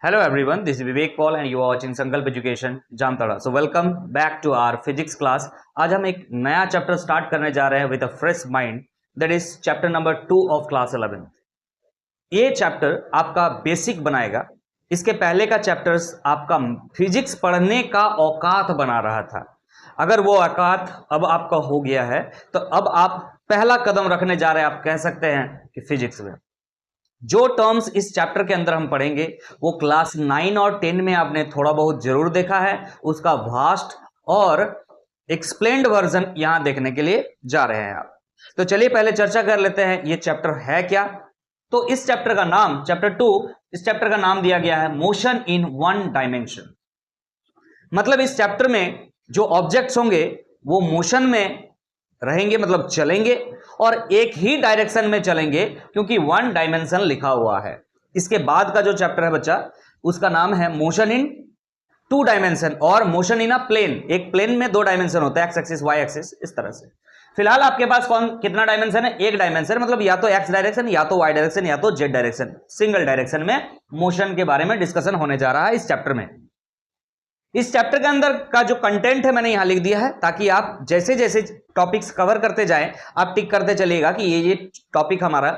Hello everyone, this is Vivek Paul and you are watching Sankalp education Jamtara. So welcome back to our physics class. आज हम एक नया chapter start करने जा रहे हैं with a fresh mind, that is chapter number 2 of class 11। ये chapter आपका बेसिक बनाएगा। इसके पहले का चैप्टर्स आपका फिजिक्स पढ़ने का औकात बना रहा था। अगर वो औकात अब आपका हो गया है तो अब आप पहला कदम रखने जा रहे हैं, आप कह सकते हैं कि फिजिक्स में जो टर्म्स इस चैप्टर के अंदर हम पढ़ेंगे वो क्लास 9 और 10 में आपने थोड़ा बहुत जरूर देखा है। उसका वास्ट और एक्सप्लेन्ड वर्जन यहां देखने के लिए जा रहे हैं आप। तो चलिए पहले चर्चा कर लेते हैं ये चैप्टर है क्या। तो इस चैप्टर का नाम, चैप्टर 2, इस चैप्टर का नाम दिया गया है मोशन इन वन डायमेंशन। मतलब इस चैप्टर में जो ऑब्जेक्ट्स होंगे वो मोशन में रहेंगे, मतलब चलेंगे और एक ही डायरेक्शन में चलेंगे क्योंकि वन डायमेंशन लिखा हुआ है। इसके बाद का जो चैप्टर है बच्चा, उसका नाम है मोशन इन टू डायमेंशन और मोशन इन अ प्लेन। एक प्लेन में दो डायमेंशन होता है, एक्स एक्सिस वाई एक्सिस, इस तरह से। फिलहाल आपके पास कितना डायमेंशन है? एक डायमेंशन, मतलब या तो एक्स डायरेक्शन या तो वाई डायरेक्शन या तो जेड डायरेक्शन। सिंगल डायरेक्शन में मोशन के बारे में डिस्कशन होने जा रहा है इस चैप्टर में। इस चैप्टर के अंदर का जो कंटेंट है मैंने यहां लिख दिया है ताकि आप जैसे जैसे टॉपिक्स कवर करते जाएं आप टिक करते चलिएगा कि ये टॉपिक हमारा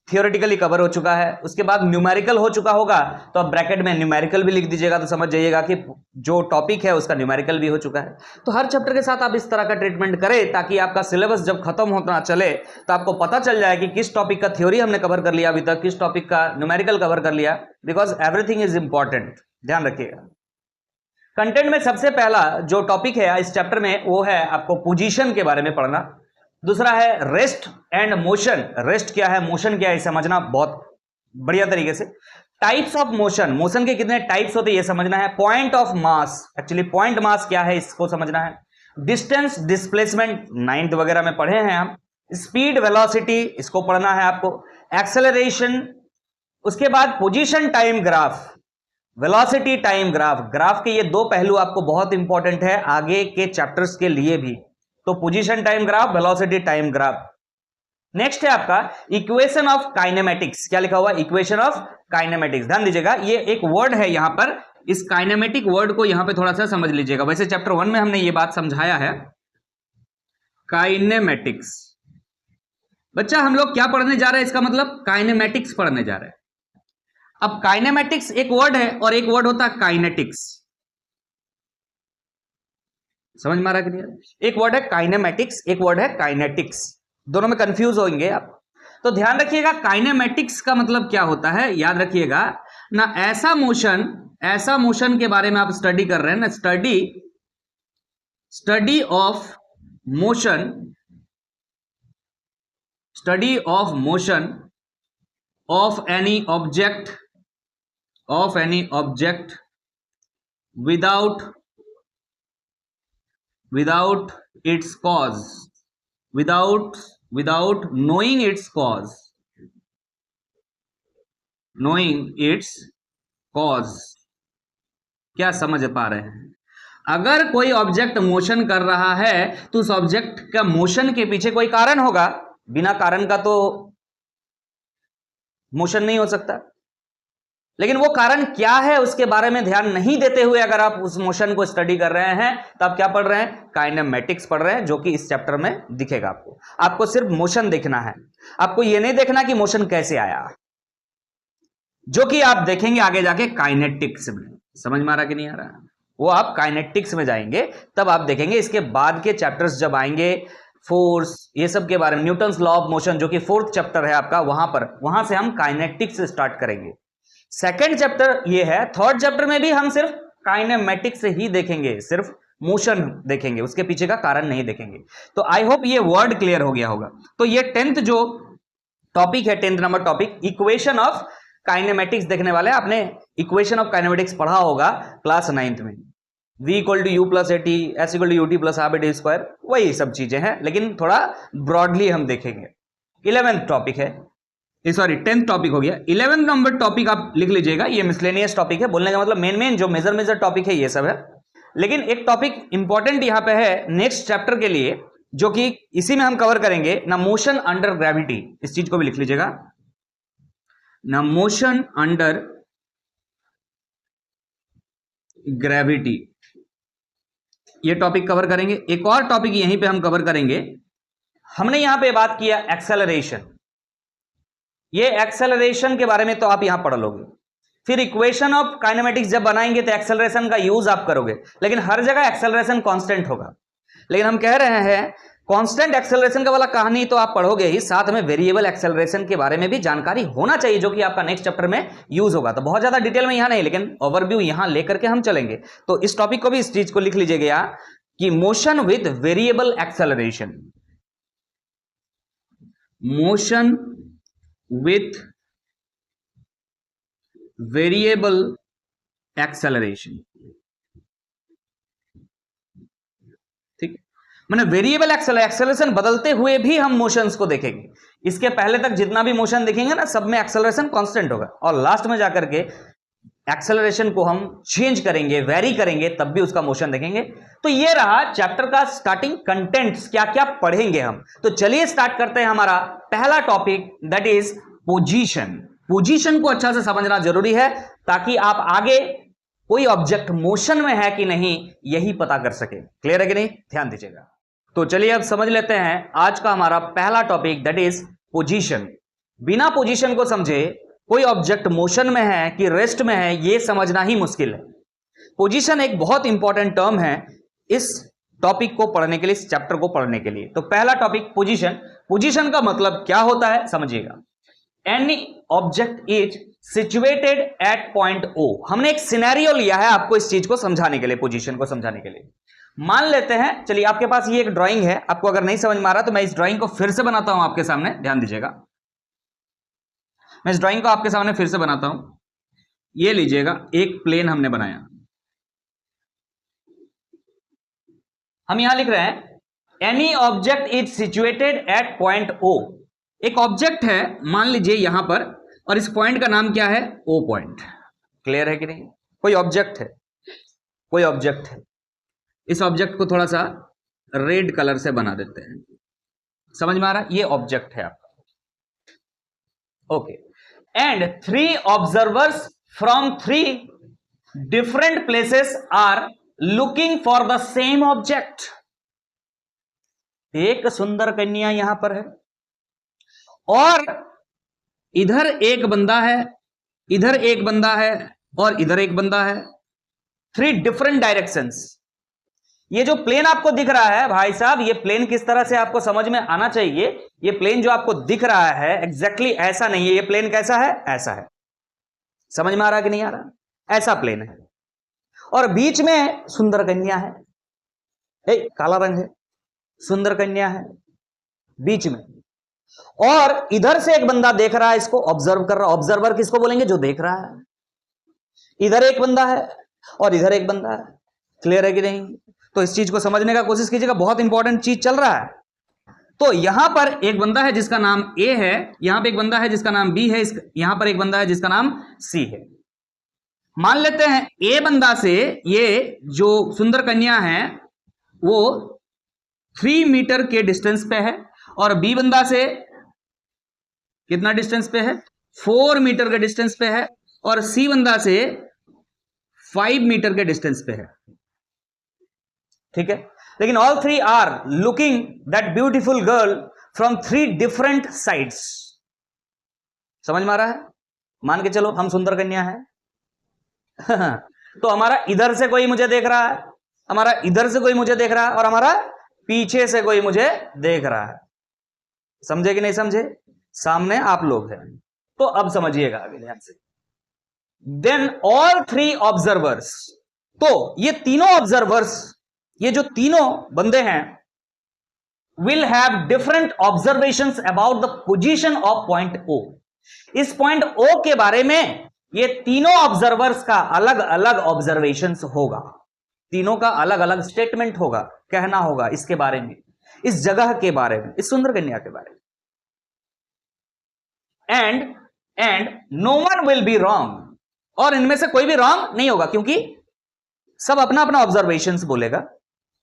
थियोरेटिकली कवर हो चुका है। उसके बाद न्यूमेरिकल हो चुका होगा तो आप ब्रैकेट में न्यूमेरिकल भी लिख दीजिएगा, तो समझ जाइएगा कि जो टॉपिक है उसका न्यूमेरिकल भी हो चुका है। तो हर चैप्टर के साथ आप इस तरह का ट्रीटमेंट करें ताकि आपका सिलेबस जब खत्म होता चले तो आपको पता चल जाए कि किस टॉपिक का थ्योरी हमने कवर कर लिया अभी तक, किस टॉपिक का न्यूमेरिकल कवर कर लिया, बिकॉज एवरीथिंग इज इंपॉर्टेंट। ध्यान रखिएगा। कंटेंट में सबसे पहला जो टॉपिक है इस चैप्टर में वो है आपको पोजीशन के बारे में पढ़ना। दूसरा है रेस्ट एंड मोशन। रेस्ट क्या है, मोशन क्या है, समझना बहुत बढ़िया तरीके से। टाइप्स ऑफ मोशन, मोशन के कितने टाइप्स होते हैं ये समझना है। Point of mass, actually point mass क्या है इसको समझना है। डिस्टेंस, डिस्प्लेसमेंट 9th वगैरह में पढ़े हैं हम। स्पीड, वेलोसिटी, इसको पढ़ना है आपको। एक्सेलरेशन, उसके बाद position time graph, velocity time graph. Graph के ये दो पहलू आपको बहुत इंपॉर्टेंट है आगे के चैप्टर्स के लिए भी। तो position time graph, velocity time graph. Next है आपका इक्वेशन ऑफ काइनेमेटिक्स। क्या लिखा हुआ? Equation of kinematics. ध्यान दीजिएगा, ये एक वर्ड है यहां पर, इस काइनेमेटिक वर्ड को यहां पे थोड़ा सा समझ लीजिएगा। वैसे चैप्टर 1 में हमने ये बात समझाया है, काइनेमेटिक्स। बच्चा हम लोग क्या पढ़ने जा रहे हैं? इसका मतलब काइनेमेटिक्स पढ़ने जा रहे हैं। अब काइनेमेटिक्स एक वर्ड है और एक वर्ड होता है काइनेटिक्स। समझ में आ रहा है कि नहीं? एक वर्ड है काइनेमेटिक्स, एक वर्ड है काइनेटिक्स, दोनों में कंफ्यूज होंगे आप। तो ध्यान रखिएगा काइनेमेटिक्स का मतलब क्या होता है, याद रखिएगा ना। ऐसा मोशन के बारे में आप स्टडी कर रहे हैं ना, study of motion of any object without its cause, without knowing its cause, क्या समझ पा रहे हैं? अगर कोई ऑब्जेक्ट मोशन कर रहा है तो उस ऑब्जेक्ट का मोशन के पीछे कोई कारण होगा, बिना कारण का तो मोशन नहीं हो सकता। लेकिन वो कारण क्या है उसके बारे में ध्यान नहीं देते हुए अगर आप उस मोशन को स्टडी कर रहे हैं तो आप क्या पढ़ रहे हैं? काइनेमेटिक्स पढ़ रहे हैं, जो कि इस चैप्टर में दिखेगा आपको। आपको सिर्फ मोशन देखना है, आपको ये नहीं देखना कि मोशन कैसे आया, जो कि आप देखेंगे आगे जाके काइनेटिक्स में। समझ में आ रहा कि नहीं आ रहा? वो आप काइनेटिक्स में जाएंगे तब आप देखेंगे। इसके बाद के चैप्टर्स जब आएंगे, फोर्स, ये सब के बारे में, न्यूटन्स लॉ ऑफ मोशन जो कि 4th चैप्टर है आपका, वहां से हम काइनेटिक्स स्टार्ट करेंगे। सेकेंड चैप्टर ये है। 3rd चैप्टर में भी हम सिर्फ काइनेमेटिक्स ही देखेंगे, सिर्फ मोशन देखेंगे, उसके पीछे का कारण नहीं देखेंगे। तो आई होप ये वर्ड क्लियर हो गया होगा। तो ये 10th जो टॉपिक है, 10th number topic, equation of kinematics देखने वाले। आपने इक्वेशन ऑफ काइनेमेटिक्स पढ़ा होगा क्लास 9th में। v = u + at, s = ut + half-a² वही सब चीजें हैं, लेकिन थोड़ा ब्रॉडली हम देखेंगे। 11th टॉपिक है, सॉरी 10th टॉपिक हो गया। 11th नंबर टॉपिक आप लिख लीजिएगा, ये मिसलेनियस टॉपिक है। बोलने का मतलब मेन जो मेजर टॉपिक है ये सब है। लेकिन एक टॉपिक इंपॉर्टेंट यहां पे है नेक्स्ट चैप्टर के लिए, जो कि इसी में हम कवर करेंगे ना, मोशन अंडर ग्रेविटी। इस चीज को भी लिख लीजिएगा ना, मोशन अंडर ग्रेविटी, ये टॉपिक कवर करेंगे। एक और टॉपिक यहीं पे हम कवर करेंगे। हमने यहां पे बात किया एक्सेलरेशन, ये एक्सेलरेशन के बारे में तो आप यहां पढ़ लोगे। फिर इक्वेशन ऑफ काइनेमेटिक्स जब बनाएंगे तो एक्सेलरेशन का यूज आप करोगे, लेकिन हर जगह एक्सेलरेशन कांस्टेंट होगा। लेकिन हम कह रहे हैं कांस्टेंट एक्सेलरेशन का वाला कहानी तो आप पढ़ोगे ही, साथ में वेरिएबल एक्सेलरेशन के बारे में भी जानकारी होना चाहिए, जो कि आपका नेक्स्ट चैप्टर में यूज होगा। तो बहुत ज्यादा डिटेल में यहां नहीं, लेकिन ओवरव्यू यहां लेकर के हम चलेंगे। तो इस टॉपिक को भी, इस चीज को लिख लीजिएगा कि motion with variable acceleration, motion with variable acceleration. ठीक, मैंने वेरिएबल एक्सेलरेशन बदलते हुए भी हम मोशंस को देखेंगे। इसके पहले तक जितना भी मोशन देखेंगे ना, सब में एक्सेलरेशन कांस्टेंट होगा, और लास्ट में जाकर के एक्सेलरेशन को हम चेंज करेंगे, वेरी करेंगे, तब भी उसका मोशन देखेंगे। तो ये रहा चैप्टर का स्टार्टिंग कंटेंट्स, क्या क्या पढ़ेंगे हम। तो चलिए स्टार्ट करते हैं हमारा पहला topic, that is position. Position को अच्छा से समझना जरूरी है, ताकि आप आगे कोई ऑब्जेक्ट मोशन में है कि नहीं यही पता कर सके। क्लियर है कि नहीं, ध्यान दीजिएगा। तो चलिए अब समझ लेते हैं आज का हमारा पहला टॉपिक, दैट इज पोजीशन। बिना पोजीशन को समझे कोई ऑब्जेक्ट मोशन में है कि रेस्ट में है, यह समझना ही मुश्किल है। पोजीशन एक बहुत इंपॉर्टेंट टर्म है इस टॉपिक को पढ़ने के लिए, इस चैप्टर को पढ़ने के लिए। तो पहला टॉपिक पोजीशन। पोजीशन का मतलब क्या होता है समझिएगा। Any object is situated at point O. हमने एक सिनेरियो लिया है आपको इस चीज को समझाने के लिए, पोजीशन को समझाने के लिए। मान लेते हैं, चलिए आपके पास ये एक ड्राइंग है, आपको अगर नहीं समझ में आ रहा तो मैं इस ड्राइंग को फिर से बनाता हूं आपके सामने, ध्यान दीजिएगा। मैं इस ड्राइंग को आपके सामने फिर से बनाता हूं। ये लीजिएगा, एक प्लेन हमने बनाया। हम यहां लिख रहे हैं any object is situated at point O. एक ऑब्जेक्ट है, मान लीजिए यहां पर, और इस पॉइंट का नाम क्या है, ओ पॉइंट। क्लियर है कि नहीं। कोई ऑब्जेक्ट है, कोई ऑब्जेक्ट है। इस ऑब्जेक्ट को थोड़ा सा रेड कलर से बना देते हैं, समझ में आ रहा है। ये ऑब्जेक्ट है आपका। Okay, and 3 observers from 3 different places are looking for the same object. एक सुंदर कन्या यहां पर है, और इधर एक बंदा है, इधर एक बंदा है, और इधर एक बंदा है। 3 डिफरेंट डायरेक्शंस। ये जो प्लेन आपको दिख रहा है भाई साहब, ये प्लेन किस तरह से आपको समझ में आना चाहिए। ये प्लेन जो आपको दिख रहा है एग्जैक्टली ऐसा नहीं है। ये प्लेन कैसा है, ऐसा है। समझ में आ रहा कि नहीं आ रहा, ऐसा प्लेन है, और बीच में सुंदर कन्या है। काला रंग है, सुंदर कन्या है बीच में, और इधर से एक बंदा देख रहा है, इसको ऑब्जर्व कर रहा है। ऑब्जर्वर किसको बोलेंगे, जो देख रहा है। इधर एक बंदा है और इधर एक बंदा है। क्लियर है कि नहीं। तो इस चीज को समझने का कोशिश कीजिएगा, बहुत इंपॉर्टेंट चीज चल रहा है। तो यहां पर एक बंदा है जिसका नाम ए है, यहां पर एक बंदा है जिसका नाम बी है, यहां पर एक बंदा है जिसका नाम सी है। मान लेते हैं ए बंदा से ये जो सुंदर कन्या है वो 3 मीटर के डिस्टेंस पे है, और बी बंदा से कितना डिस्टेंस पे है, 4 मीटर के डिस्टेंस पे है, और सी बंदा से 5 मीटर के डिस्टेंस पे है। ठीक है, लेकिन all 3 are looking that beautiful girl from 3 different sides. समझ में आ रहा है। मान के चलो हम सुंदर कन्या है तो हमारा इधर से कोई मुझे देख रहा है, हमारा इधर से कोई मुझे देख रहा है, और हमारा पीछे से कोई मुझे देख रहा है। समझे कि नहीं समझे। सामने आप लोग हैं, तो अब समझिएगा आगे ध्यान से। देन ऑल 3 ऑब्जर्वर्स, तो ये तीनों ऑब्जर्वर्स, ये जो तीनों बंदे हैं, will have different observations about the position of point O. इस पॉइंट ओ के बारे में ये तीनों ऑब्जर्वर्स का अलग अलग ऑब्जर्वेशंस होगा, तीनों का अलग अलग स्टेटमेंट होगा, कहना होगा इसके बारे में, इस जगह के बारे में, इस सुंदर कन्या के बारे में। And no one will be wrong, और इनमें से कोई भी रॉन्ग नहीं होगा, क्योंकि सब अपना अपना ऑब्जर्वेशंस बोलेगा।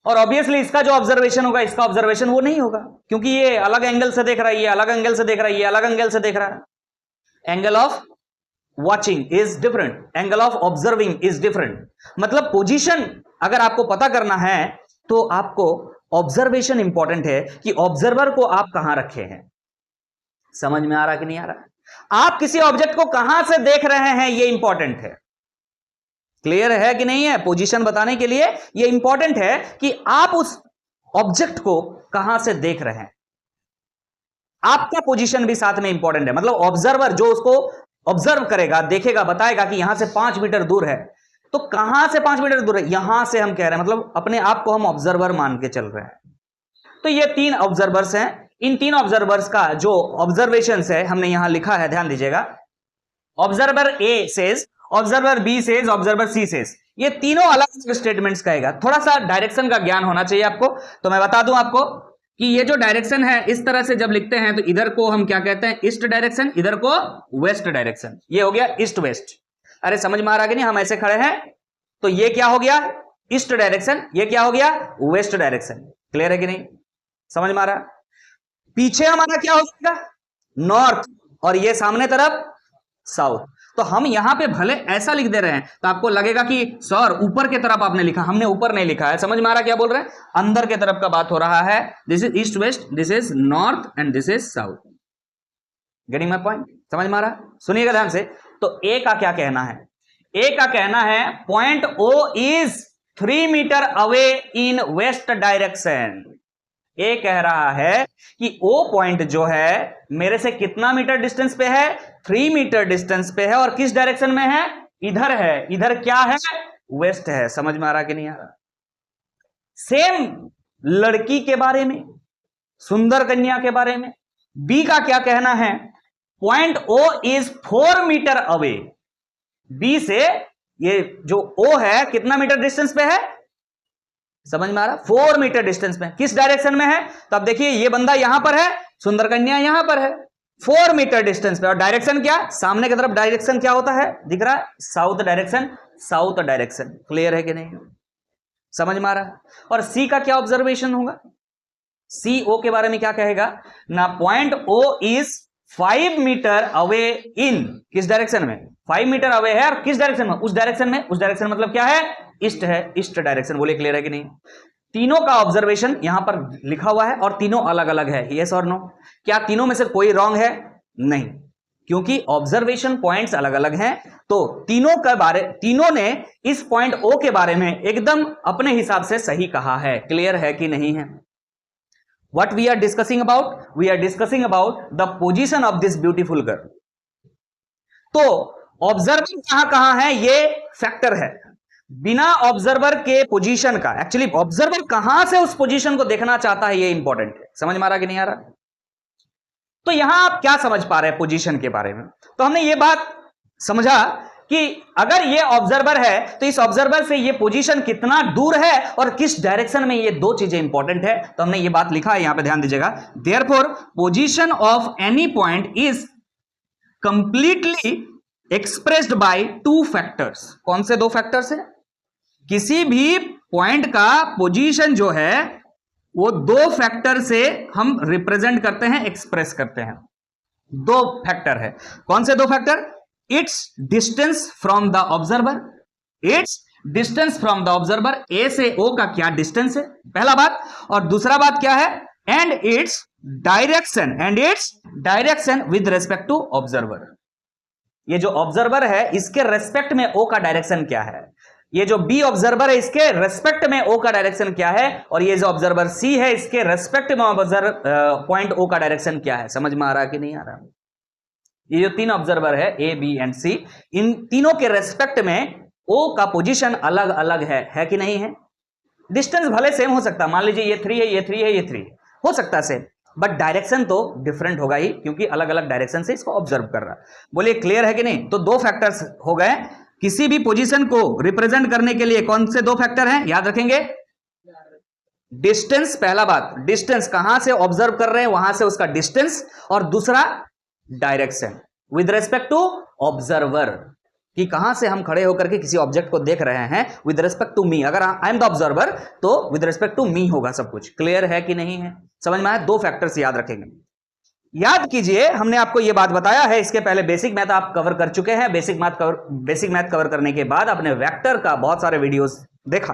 और ऑब्वियसली इसका जो ऑब्जर्वेशन होगा, इसका ऑब्जर्वेशन वो नहीं होगा, क्योंकि ये अलग एंगल से देख रहा है, ये अलग एंगल से देख रहा है, ये अलग एंगल से देख रहा है। Angle of watching is different, angle of observing is different. मतलब पोजीशन अगर आपको पता करना है तो आपको ऑब्जर्वेशन इंपॉर्टेंट है कि ऑब्जर्वर को आप कहां रखे हैं। समझ में आ रहा कि नहीं आ रहा? आप किसी ऑब्जेक्ट को कहां से देख रहे हैं ये इंपॉर्टेंट है। क्लियर है कि नहीं है? पोजीशन बताने के लिए ये इंपॉर्टेंट है कि आप उस ऑब्जेक्ट को कहां से देख रहे हैं। आपका पोजीशन भी साथ में इंपॉर्टेंट है। मतलब ऑब्जर्वर जो उसको ऑब्जर्व करेगा, देखेगा, बताएगा कि यहां से 5 मीटर दूर है, तो कहां से 5 मीटर दूर है, यहां से हम कह रहे हैं, मतलब अपने आप को हम ऑब्जर्वर मान के चल रहे हैं। तो ये 3 ऑब्जर्वर्स हैं। इन 3 ऑब्जर्वर्स का जो ऑब्जर्वेशन है हमने यहां लिखा है, ध्यान दीजिएगा। Observer A says, observer B says, observer C says. ये तीनों अलग अलग स्टेटमेंट्स कहेगा। थोड़ा सा डायरेक्शन का ज्ञान होना चाहिए आपको। तो मैं बता दूं आपको कि ये जो डायरेक्शन है, इस तरह से जब लिखते हैं तो इधर को हम क्या कहते हैं, ईस्ट डायरेक्शन, इधर को वेस्ट डायरेक्शन। ये हो गया ईस्ट वेस्ट। अरे समझ में आ रहा है कि नहीं? हम ऐसे खड़े हैं तो ये क्या हो गया, ईस्ट डायरेक्शन, ये क्या हो गया, वेस्ट डायरेक्शन। क्लियर है कि नहीं? समझ में आ रहा? पीछे हमारा क्या हो जाएगा, नॉर्थ, और ये सामने तरफ साउथ। तो हम यहां पे भले ऐसा लिख दे रहे हैं तो आपको लगेगा कि सर ऊपर की तरफ आपने लिखा, हमने ऊपर नहीं लिखा है। समझ में आ रहा क्या बोल रहे हैं? अंदर की तरफ का बात हो रहा है। This is east west, this is north and this is south. Getting my point? समझ में आ रहा? सुनिएगा ध्यान से। तो ए का क्या कहना है? ए का कहना है point O is 3 metre away in west direction. A कह रहा है कि ओ पॉइंट जो है मेरे से कितना मीटर डिस्टेंस पे है, 3 मीटर डिस्टेंस पे है, और किस डायरेक्शन में है, इधर है। इधर क्या है, वेस्ट है। समझ में आ रहा कि नहीं आ रहा? सेम लड़की के बारे में, सुंदर कन्या के बारे में बी का क्या कहना है, point O is 4 metre away. बी से ये जो ओ है कितना मीटर डिस्टेंस पे है, समझ में आ रहा? 4 मीटर डिस्टेंस में। किस डायरेक्शन में है, तो अब देखिए ये बंदा यहां पर है, सुंदर कन्या यहां पर है, 4 मीटर डिस्टेंस पे। और डायरेक्शन क्या, सामने की तरफ डायरेक्शन क्या होता है, दिख रहा है, south direction, south direction. Clear है कि नहीं? समझ में आ रहा है? और सी का क्या ऑब्जर्वेशन होगा, सी ओ के बारे में क्या कहेगा ना, point O is 5 metre away in, किस डायरेक्शन में, 5 मीटर अवे है, और किस डायरेक्शन में, उस डायरेक्शन में। उस डायरेक्शन मतलब क्या है, ईस्ट है, ईस्ट डायरेक्शन। बोले क्लियर है कि नहीं? तीनों का ऑब्जर्वेशन यहां पर लिखा हुआ है और तीनों अलग अलग है। यस और नो? क्या तीनों में से कोई रॉन्ग है? नहीं, क्योंकि ऑब्जर्वेशन पॉइंट्स अलग अलग हैं। तो तीनों ने इस पॉइंट ओ के बारे में एकदम अपने हिसाब से सही कहा है। क्लियर है कि नहीं है? What we are discussing about? We are discussing about the position of this beautiful girl. तो ऑब्जर्वर कहां कहां है ये फैक्टर है। बिना ऑब्जर्वर के पोजीशन का, एक्चुअली ऑब्जर्वर कहां से उस पोजीशन को देखना चाहता है ये इंपॉर्टेंट है। समझ में आ रहा कि नहीं आ रहा? तो यहां आप क्या समझ पा रहे हैं पोजीशन के बारे में? तो हमने ये बात समझा कि अगर ये ऑब्जर्वर है तो इस ऑब्जर्वर से ये पोजीशन कितना दूर है और किस डायरेक्शन में, ये दो चीजें इंपॉर्टेंट है। तो हमने ये बात लिखा है, यहां पे ध्यान दीजिएगा। Therefore position of any point is completely expressed by 2 factors. कौन से 2 फैक्टर्स है? किसी भी पॉइंट का पोजीशन जो है वो 2 फैक्टर से हम रिप्रेजेंट करते हैं, एक्सप्रेस करते हैं। 2 फैक्टर है। कौन से 2 factor? It's distance from the observer, it's distance from the observer, A से ओ का क्या डिस्टेंस है, पहला बात। और दूसरा बात क्या है, and its direction, and its direction with respect to observer. ये जो ऑब्जर्वर है इसके रेस्पेक्ट में ओ का डायरेक्शन क्या है, ये जो बी ऑब्जर्वर है इसके रेस्पेक्ट में ओ का डायरेक्शन क्या है, और ये जो ऑब्जर्वर सी है इसके रेस्पेक्ट में पॉइंट ओ का डायरेक्शन क्या है। समझ में आ रहा कि नहीं आ रहा? ये जो 3 ऑब्जर्वर है ए बी एंड सी, इन तीनों के रेस्पेक्ट में ओ का पोजीशन अलग अलग है कि नहीं है? डिस्टेंस भले सेम हो सकता है, मान लीजिए ये 3 है, ये 3 है, ये 3 हो सकता है सेम, बट डायरेक्शन तो डिफरेंट होगा ही, क्योंकि अलग अलग डायरेक्शन से इसको ऑब्जर्व कर रहा है। बोलिए क्लियर है कि नहीं? तो 2 फैक्टर्स हो गए। किसी भी पोजीशन को रिप्रेजेंट करने के लिए कौन से 2 फैक्टर हैं, याद रखेंगे? डिस्टेंस, पहला बात, डिस्टेंस कहां से ऑब्जर्व कर रहे हैं वहां से उसका डिस्टेंस, और दूसरा direction with respect to observer, कि कहां से हम खड़े होकर के किसी ऑब्जेक्ट को देख रहे हैं विद रेस्पेक्ट टू मी। अगर आई एम द ऑब्जर्वर तो विद रेस्पेक्ट टू मी होगा सब कुछ। क्लियर है कि नहीं है? समझ में आया? 2 फैक्टर्स याद रखेंगे। याद कीजिए, हमने आपको यह बात बताया है, इसके पहले बेसिक मैथ आप कवर कर चुके हैं। बेसिक मैथ कवर करने के बाद आपने वेक्टर का बहुत सारे वीडियोस देखा।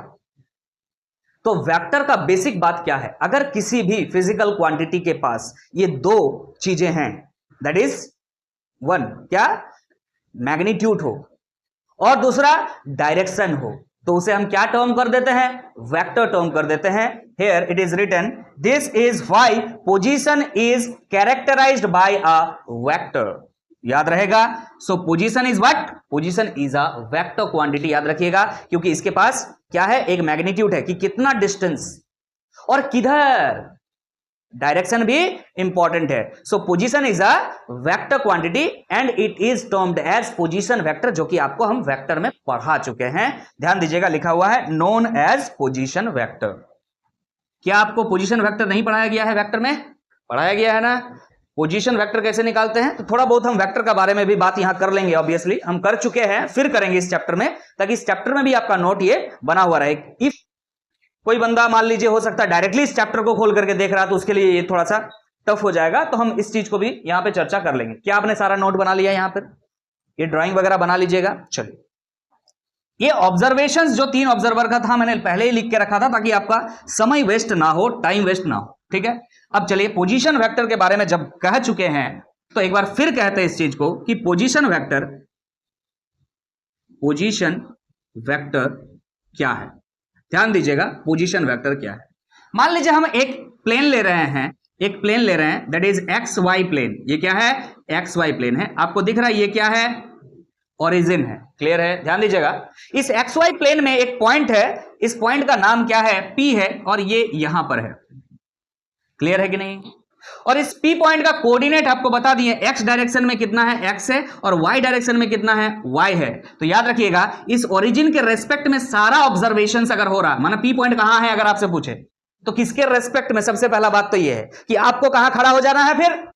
तो वेक्टर का बेसिक बात क्या है, अगर किसी भी फिजिकल क्वांटिटी के पास ये दो चीजें हैं, दैट इज वन क्या, मैग्नीट्यूड हो और दूसरा डायरेक्शन हो, तो उसे हम क्या टर्म कर देते हैं, वेक्टर टर्म कर देते हैं। Here it is written this is why position is characterised by a vector. याद रहेगा, so position is what, position is a vector quantity, याद रखिएगा, क्योंकि इसके पास क्या है, एक मैग्नीट्यूड है कि कितना डिस्टेंस और किधर, डायरेक्शन भी इंपॉर्टेंट है। So position is a vector quantity and it is termed as position vector, जो कि आपको हम वेक्टर में पढ़ा चुके हैं। ध्यान दीजिएगा, लिखा हुआ है नोन एज पोजीशन वेक्टर। क्या आपको पोजीशन वेक्टर नहीं पढ़ाया गया है, वेक्टर में पढ़ाया गया है ना। पोजीशन वेक्टर कैसे निकालते हैं, तो थोड़ा बहुत हम वेक्टर का बारे में भी बात यहां कर लेंगे। ऑब्वियसली हम कर चुके हैं, फिर करेंगे इस चैप्टर में, ताकि इस चैप्टर में भी आपका नोट ये बना हुआ रहे। इफ कोई बंदा मान लीजिए हो सकता है डायरेक्टली इस चैप्टर को खोल करके देख रहा, तो उसके लिए ये थोड़ा सा टफ हो जाएगा, तो हम इस चीज को भी यहां पे चर्चा कर लेंगे। क्या आपने सारा नोट बना लिया, यहां पर ये ड्राइंग वगैरह बना लीजिएगा। चलिए, ये ऑब्जर्वेशंस जो 3 ऑब्जर्वर का था, मैंने पहले ही लिख के रखा था, ताकि आपका समय वेस्ट ना हो, टाइम वेस्ट ना हो, ठीक है। अब चलिए, पोजीशन वेक्टर के बारे में जब कह चुके हैं, तो एक बार फिर कहते हैं इस चीज को कि पोजीशन वेक्टर क्या है। ध्यान दीजिएगा, पोजीशन वेक्टर क्या है। मान लीजिए हम एक प्लेन ले रहे हैं, that is x y plane. ये क्या है, एक्स वाई प्लेन है, आपको दिख रहा है, ये क्या है, ओरिजिन है। क्लियर है, ध्यान दीजिएगा, इस एक्स वाई प्लेन में एक पॉइंट है, इस पॉइंट का नाम क्या है, पी है, और ये यहां पर है। क्लियर है कि नहीं। और इस पी पॉइंट का कोऑर्डिनेट आपको बता दिए, एक्स डायरेक्शन में कितना है, एक्स है, और वाई डायरेक्शन में कितना है, वाई है। तो याद रखिएगा, इस ओरिजिन के रेस्पेक्ट में सारा ऑब्जर्वेशन अगर हो रहा, माना पी पॉइंट कहां है, अगर आपसे पूछे तो किसके रेस्पेक्ट में, सबसे पहला बात तो यह है कि आपको कहां खड़ा हो जाना है, फिर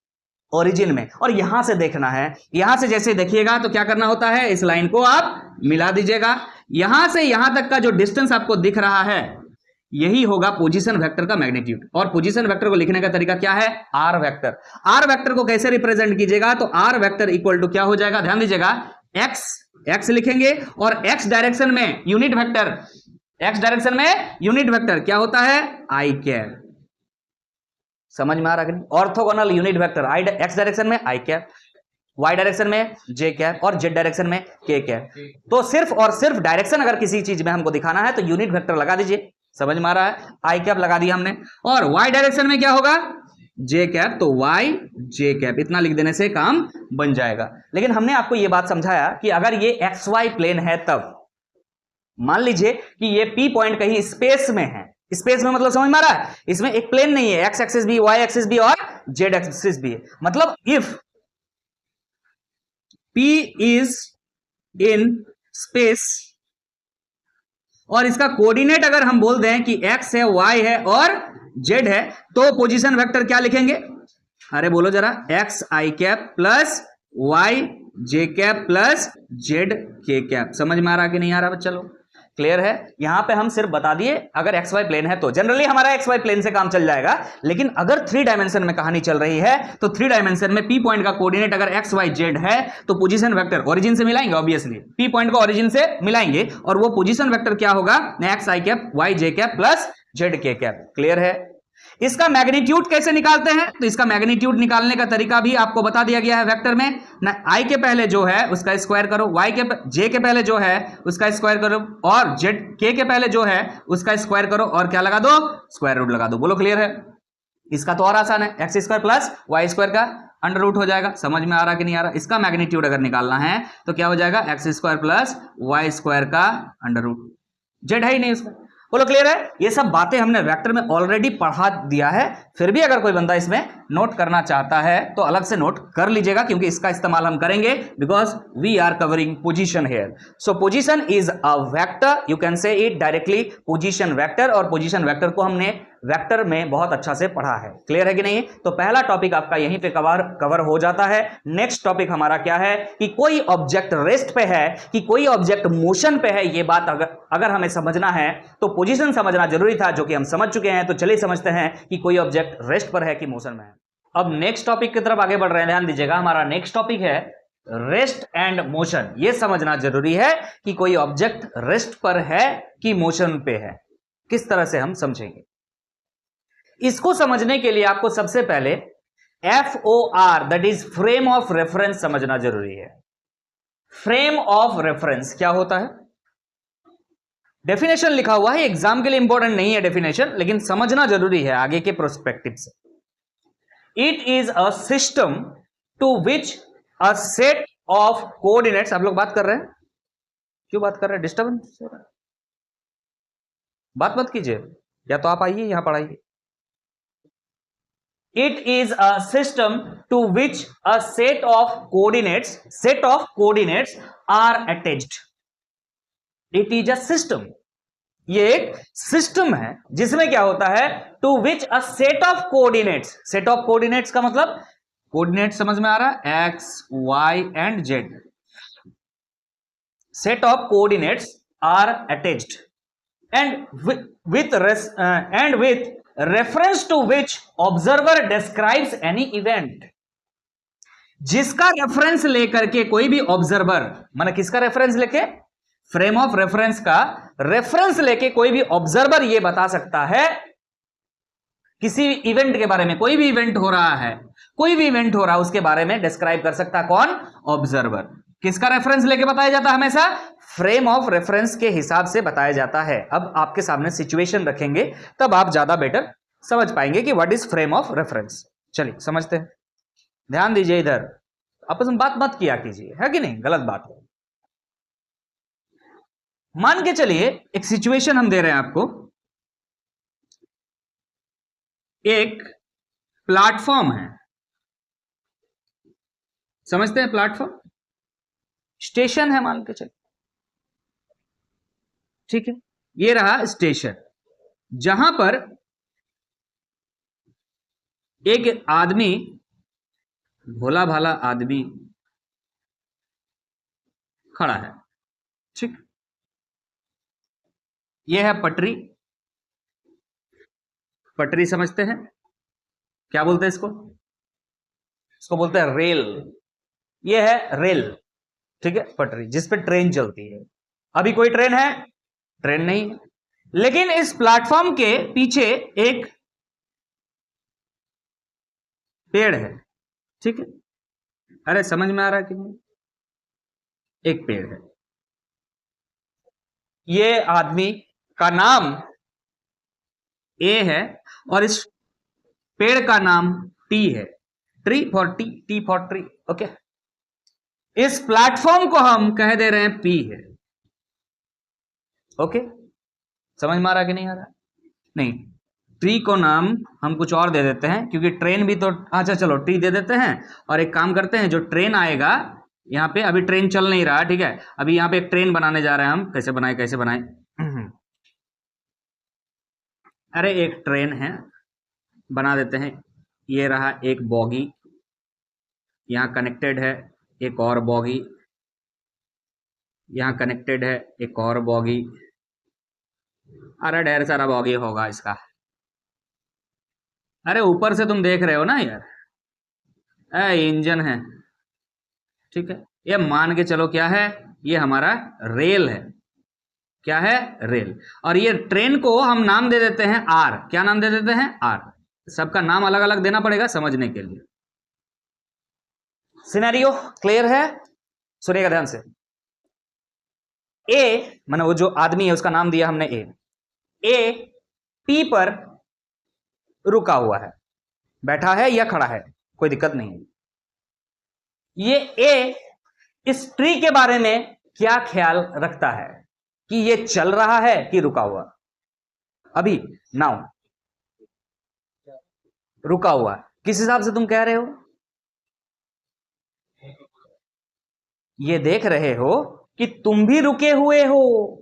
ओरिजिन में, और यहां से देखना है। यहां से जैसे देखिएगा तो क्या करना होता है, इस लाइन को आप मिला दीजिएगा, यहां से यहां तक का जो डिस्टेंस आपको दिख रहा है, यही होगा पोजीशन वेक्टर का मैग्नीट्यूड। और पोजीशन वेक्टर को लिखने का तरीका क्या है, आर वेक्टर। आर वेक्टर को कैसे रिप्रेजेंट कीजिएगा, तो आर वेक्टर इक्वल टू क्या हो जाएगा, ध्यान दीजिएगा, एक्स लिखेंगे, और एक्स डायरेक्शन में यूनिट वेक्टर, क्या होता है, आई कैप। समझ में आ रहा है? ऑर्थोगोनल यूनिट वेक्टर, आई एक्स डायरेक्शन में आई कैप, वाई डायरेक्शन में जे कैप, और जेड डायरेक्शन में के कैप। तो सिर्फ और सिर्फ डायरेक्शन अगर किसी चीज में हमको दिखाना है तो यूनिट वेक्टर लगा दीजिए। समझ में आ रहा है, आई कैप लगा दिया हमने। और वाई डायरेक्शन में क्या होगा, जे कैप, तो वाई जे कैप, इतना लिख देने से काम बन जाएगा। लेकिन हमने आपको यह बात समझाया कि अगर ये एक्स वाई प्लेन है, तब मान लीजिए कि ये पी पॉइंट कहीं स्पेस में है, स्पेस में मतलब समझ में आ रहा है, इसमें एक प्लेन नहीं है, एक्स एक्सिस भी, वाई एक्सिस भी और जेड एक्सिस भी है। मतलब if P is in space और इसका कोऑर्डिनेट अगर हम बोल दें कि x है, y है और z है, तो पोजीशन वेक्टर क्या लिखेंगे, अरे बोलो जरा, x आई कैप प्लस y जे कैप प्लस z के कैप। समझ में आ रहा कि नहीं आ रहा बच्चा लोग, क्लियर है। यहां पे हम सिर्फ बता दिए अगर एक्स वाई प्लेन है तो जनरली हमारा एक्स वाई प्लेन से काम चल जाएगा, लेकिन अगर 3 डायमेंशन में कहानी चल रही है तो 3 डायमेंशन में पी पॉइंट का कोऑर्डिनेट अगर एक्स वाई जेड है तो पोजीशन वेक्टर ओरिजिन से मिलाएंगे, ऑब्वियसली पी पॉइंट को ओरिजिन से मिलाएंगे, और वो पोजीशन वेक्टर क्या होगा, एक्स आई कैप वाई जे कैप प्लस जेड के कैप। क्लियर है। इसका मैग्नीट्यूड कैसे निकालते हैं, तो इसका मैग्नीट्यूड निकालने का तरीका भी आपको बता दिया गया है वेक्टर में ना, आई के पहले जो है उसका स्क्वायर करो, वाई के जे के पहले जो है उसका स्क्वायर करो, और जेड के पहले जो है उसका स्क्वायर करो, और क्या लगा दो, स्क्वायर रूट लगा दो। बोलो क्लियर है। इसका तो और आसान है, x square plus y square का अंडर रूट हो जाएगा। समझ में आ रहा कि नहीं आ रहा। इसका मैग्नीट्यूड अगर निकालना है तो क्या हो जाएगा, x square plus y square का अंडर रूट, जेड है ही नहीं उसका। बोलो क्लियर है। ये सब बातें हमने वेक्टर में ऑलरेडी पढ़ा दिया है, फिर भी अगर कोई बंदा इसमें नोट करना चाहता है तो अलग से नोट कर लीजिएगा, क्योंकि इसका इस्तेमाल हम करेंगे because we are covering position here. So position is a vector, you can say it directly position vector, और पोजीशन वेक्टर को हमने वेक्टर में बहुत अच्छा से पढ़ा है। क्लियर है कि नहीं। तो पहला टॉपिक आपका यहीं पे कवर हो जाता है। नेक्स्ट टॉपिक हमारा क्या है कि कोई ऑब्जेक्ट रेस्ट पे है कि कोई ऑब्जेक्ट मोशन पे है, ये बात अगर हमें समझना है तो पोजीशन समझना जरूरी था, जो कि हम समझ चुके हैं। तो चलिए समझते हैं कि कोई ऑब्जेक्ट रेस्ट पर है कि मोशन में है। अब नेक्स्ट टॉपिक की तरफ आगे बढ़ रहे हैं, ध्यान दीजिएगा। हमारा नेक्स्ट टॉपिक है रेस्ट एंड मोशन। यह समझना जरूरी है कि कोई ऑब्जेक्ट रेस्ट पर है कि मोशन पे है, किस तरह से हम समझेंगे। इसको समझने के लिए आपको सबसे पहले FOR that is frame of reference समझना जरूरी है। फ्रेम ऑफ रेफरेंस क्या होता है? डेफिनेशन लिखा हुआ है, एग्जाम के लिए इंपॉर्टेंट नहीं है डेफिनेशन, लेकिन समझना जरूरी है आगे के प्रोस्पेक्टिव से। It is a system to which a set of coordinates. आप लोग बात कर रहे हैं, क्यों बात कर रहे हैं? डिस्टर्बेंस हो रहा है, बात मत कीजिए, या तो आप आइए यहां पढ़ाइए। It is a system to which a set of coordinates are attached. It is a system. ये एक सिस्टम है जिसमें क्या होता है, to which a set of coordinates. Set of coordinates का मतलब, कोऑर्डिनेट समझ में आ रहा है, x y and z. Set of coordinates are attached and with reference to which observer describes any event. जिसका रेफरेंस लेकर के कोई भी ऑब्जर्वर, माने किसका रेफरेंस लेके? फ्रेम ऑफ रेफरेंस का रेफरेंस लेके कोई भी ऑब्जर्वर यह बता सकता है किसी इवेंट के बारे में। कोई भी इवेंट हो रहा है, कोई भी इवेंट हो रहा है, उसके बारे में डिस्क्राइब कर सकता है कौन? ऑब्जर्वर। किसका रेफरेंस लेके बताया जाता है? हमेशा फ्रेम ऑफ रेफरेंस के हिसाब से बताया जाता है। अब आपके सामने सिचुएशन रखेंगे तब आप ज्यादा बेटर समझ पाएंगे कि what is frame of reference. चलिए समझते हैं, ध्यान दीजिए। इधर आपस में बात मत किया कीजिए, है कि नहीं? गलत बात है। मान के चलिए एक सिचुएशन हम दे रहे हैं आपको। एक प्लेटफॉर्म है, समझते हैं? प्लेटफॉर्म स्टेशन है मान के चलिए, ठीक है? ये रहा स्टेशन, जहां पर एक आदमी, भोला भाला आदमी खड़ा है, ठीक? यह है पटरी। पटरी समझते हैं? क्या बोलते हैं इसको? इसको बोलते हैं रेल। यह है रेल, ठीक है? पटरी जिस पे ट्रेन चलती है। अभी कोई ट्रेन है? ट्रेन नहीं है, लेकिन इस प्लेटफॉर्म के पीछे एक पेड़ है, ठीक है? अरे समझ में आ रहा है कि नहीं? एक पेड़ है। ये आदमी का नाम ए है और इस पेड़ का नाम टी है। Tree for T, T for tree, okay? इस प्लेटफॉर्म को हम कह दे रहे हैं पी है, ओके? समझ में आ रहा कि नहीं आ रहा? नहीं, ट्री को नाम हम कुछ और दे देते हैं, क्योंकि ट्रेन भी तो, अच्छा चलो ट्री दे देते हैं। और एक काम करते हैं, जो ट्रेन आएगा यहाँ पे, अभी ट्रेन चल नहीं रहा, ठीक है? अभी यहाँ पे एक ट्रेन बनाने जा रहे हैं हम। कैसे बनाए, कैसे बनाए? अरे एक ट्रेन है, बना देते हैं। ये रहा एक बॉगी, यहाँ कनेक्टेड है एक और बॉगी, यहाँ कनेक्टेड है एक और बॉगी। अरे ढेर सारा बॉगी होगा इसका। अरे ऊपर से तुम देख रहे हो ना यार, इंजन है, ठीक है? ये मान के चलो क्या है, ये हमारा रेल है। क्या है? रेल। और ये ट्रेन को हम नाम दे देते हैं आर। क्या नाम दे देते हैं? आर। सबका नाम अलग अलग देना पड़ेगा समझने के लिए। सिनेरियो क्लियर है? सुनिएगा ध्यान से। ए, माने वो जो आदमी है उसका नाम दिया हमने ए। ए पी पर रुका हुआ है, बैठा है या खड़ा है, कोई दिक्कत नहीं है। ये ए इस ट्री के बारे में क्या ख्याल रखता है कि ये चल रहा है कि रुका हुआ? अभी नाउ रुका हुआ, किस हिसाब से तुम कह रहे हो? ये देख रहे हो कि तुम भी रुके हुए हो।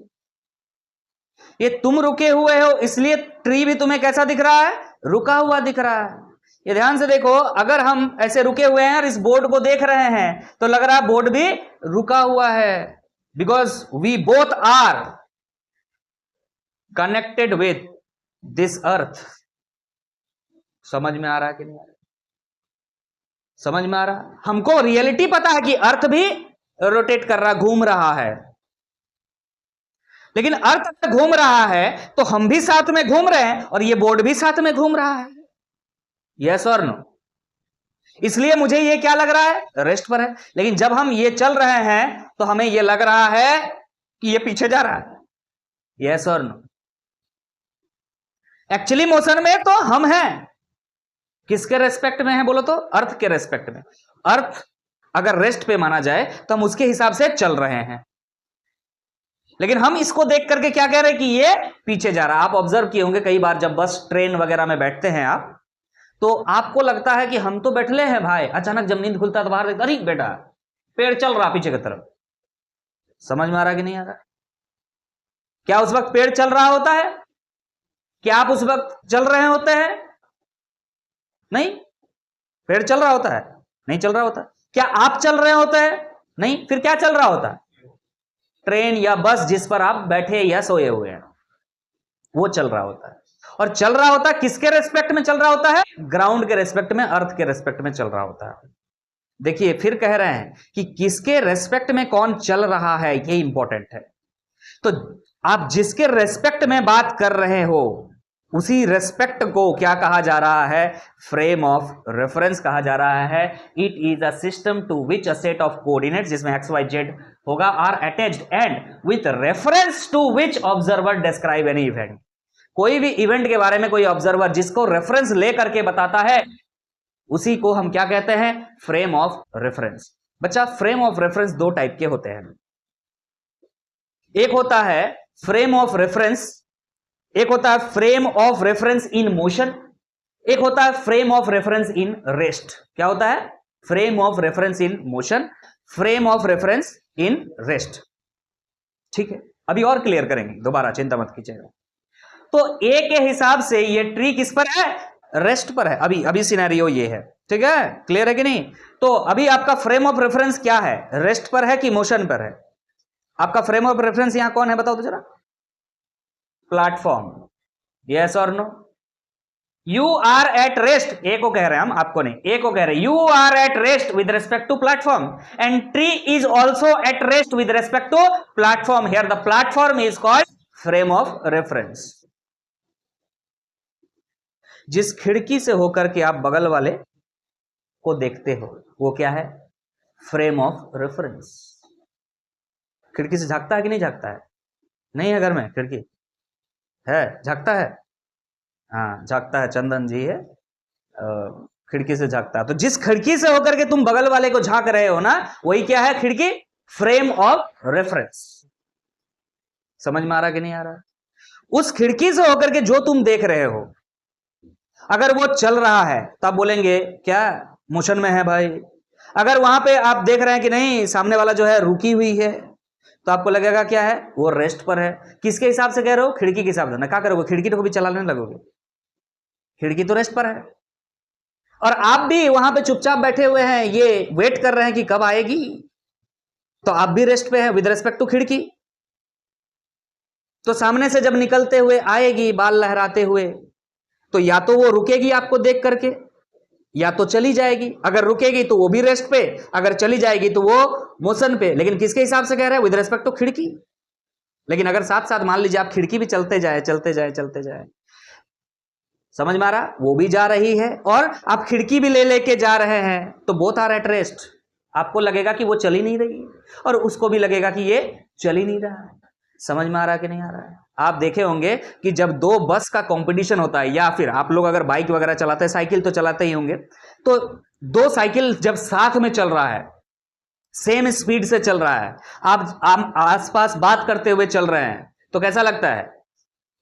ये तुम रुके हुए हो, इसलिए ट्री भी तुम्हें कैसा दिख रहा है? रुका हुआ दिख रहा है। ये ध्यान से देखो, अगर हम ऐसे रुके हुए हैं और इस बोर्ड को देख रहे हैं तो लग रहा है बोर्ड भी रुका हुआ है, because we both are connected with this earth. समझ में आ रहा है कि नहीं आ रहा? समझ में आ रहा? हमको रियलिटी पता है कि अर्थ भी रोटेट कर रहा, घूम रहा है, लेकिन अर्थ अगर घूम रहा है तो हम भी साथ में घूम रहे हैं और ये बोर्ड भी साथ में घूम रहा है। यस और नो? इसलिए मुझे ये क्या लग रहा है, रेस्ट पर है, लेकिन जब हम ये चल रहे हैं तो हमें ये लग रहा है कि ये पीछे जा रहा है। यस और नो? एक्चुअली मोशन में तो हम हैं, किसके रेस्पेक्ट में है बोलो तो? अर्थ के रेस्पेक्ट में। अर्थ अगर रेस्ट पे माना जाए तो हम उसके हिसाब से चल रहे हैं, लेकिन हम इसको देख करके क्या कह रहे हैं कि ये पीछे जा रहा है। आप ऑब्जर्व किए होंगे कई बार जब बस ट्रेन वगैरह में बैठते हैं आप, तो आपको लगता है कि हम तो बैठले हैं भाई, अचानक जब नींद खुलता है तो बाहर देखते, अरे बेटा पेड़ चल रहा पीछे की तरफ। समझ में आ रहा कि नहीं आ रहा? क्या उस वक्त पेड़ चल रहा होता है? क्या आप उस वक्त चल रहे होते हैं? नहीं। पेड़ चल रहा होता है? नहीं चल रहा होता। क्या आप चल रहे होते हैं? नहीं। फिर क्या चल रहा होता है? ट्रेन या बस जिस पर आप बैठे या सोए हुए हैं वो चल रहा होता है। और चल रहा होता है किसके रेस्पेक्ट में चल रहा होता है? ग्राउंड के रेस्पेक्ट में, अर्थ के रेस्पेक्ट में चल रहा होता है। देखिए फिर कह रहे हैं कि किसके रेस्पेक्ट में कौन चल रहा है, ये इंपॉर्टेंट है। तो आप जिसके रेस्पेक्ट में बात कर रहे हो उसी रेस्पेक्ट को क्या कहा जा रहा है? फ्रेम ऑफ रेफरेंस कहा जा रहा है। It is a system to which a set of coordinates जिसमें एक्स वाई जेड होगा are attached and with reference to which observer describe any event. कोई भी इवेंट के बारे में कोई ऑब्जर्वर जिसको रेफरेंस लेकर के बताता है उसी को हम क्या कहते हैं? Frame of reference. बच्चा फ्रेम ऑफ रेफरेंस दो टाइप के होते हैं। एक होता है फ्रेम ऑफ रेफरेंस, एक होता है frame of reference in motion, एक होता है frame of reference in rest. क्या होता है? Frame of reference in motion, frame of reference in rest. ठीक है, अभी और क्लियर करेंगे, दोबारा चिंता मत कीजिएगा। तो ए के हिसाब से ये ट्री किस पर है? रेस्ट पर है। अभी सिनेरियो ये है, ठीक है, क्लियर है कि नहीं? तो अभी आपका फ्रेम ऑफ रेफरेंस क्या है? रेस्ट पर है कि मोशन पर है? आपका फ्रेम ऑफ रेफरेंस यहां कौन है बताओ तो जरा? प्लेटफॉर्म। यस और no? You are at rest, A को कह रहे हैं हम, आपको नहीं, ए को कह रहे हैं। You are at rest with respect to platform and tree is also at rest with respect to platform. Here the platform is called frame of reference. जिस खिड़की से होकर के आप बगल वाले को देखते हो वो क्या है? Frame of reference. खिड़की से झांकता है कि नहीं झांकता है? नहीं है घर में खिड़की है? झांकता है? हाँ झांकता है, चंदन जी है, खिड़की से झांकता है। तो जिस खिड़की से होकर के तुम बगल वाले को झांक रहे हो ना, वही क्या है? खिड़की, फ्रेम ऑफ रेफरेंस। समझ में आ रहा कि नहीं आ रहा? उस खिड़की से होकर के जो तुम देख रहे हो, अगर वो चल रहा है तो आप बोलेंगे क्या मोशन में है भाई। अगर वहां पे आप देख रहे हैं कि नहीं सामने वाला जो है रुकी हुई है, तो आपको लगेगा क्या है? वो रेस्ट पर है। किसके हिसाब से कह रहे हो? खिड़की के हिसाब से ना। क्या करोगे? खिड़की को भी चलाने लगोगे? खिड़की तो रेस्ट पर है और आप भी वहां पे चुपचाप बैठे हुए हैं, ये वेट कर रहे हैं कि कब आएगी, तो आप भी रेस्ट पे हैं विद रेस्पेक्ट टू खिड़की। तो सामने से जब निकलते हुए आएगी बाल लहराते हुए, तो या तो वो रुकेगी आपको देख करके या तो चली जाएगी। अगर रुकेगी तो वो भी रेस्ट पे, अगर चली जाएगी तो वो मोशन पे। लेकिन किसके हिसाब से कह रहे हैं? विद रेस्पेक्ट टू खिड़की। लेकिन अगर साथ साथ मान लीजिए आप खिड़की भी चलते जाए चलते जाए चलते जाए, समझ में आ रहा? वो भी जा रही है और आप खिड़की भी ले लेके जा रहे हैं, तो बोथ आर एट रेस्ट। आपको लगेगा कि वो चल ही नहीं रही और उसको भी लगेगा कि ये चल ही नहीं रहा है। समझ में आ रहा है कि नहीं आ रहा है? आप देखे होंगे कि जब दो बस का कंपटीशन होता है, या फिर आप लोग अगर बाइक वगैरह चलाते हैं, साइकिल तो चलाते ही होंगे, तो दो साइकिल जब साथ में चल रहा है, सेम स्पीड से चल रहा है, आप आसपास बात करते हुए चल रहे हैं, तो कैसा लगता है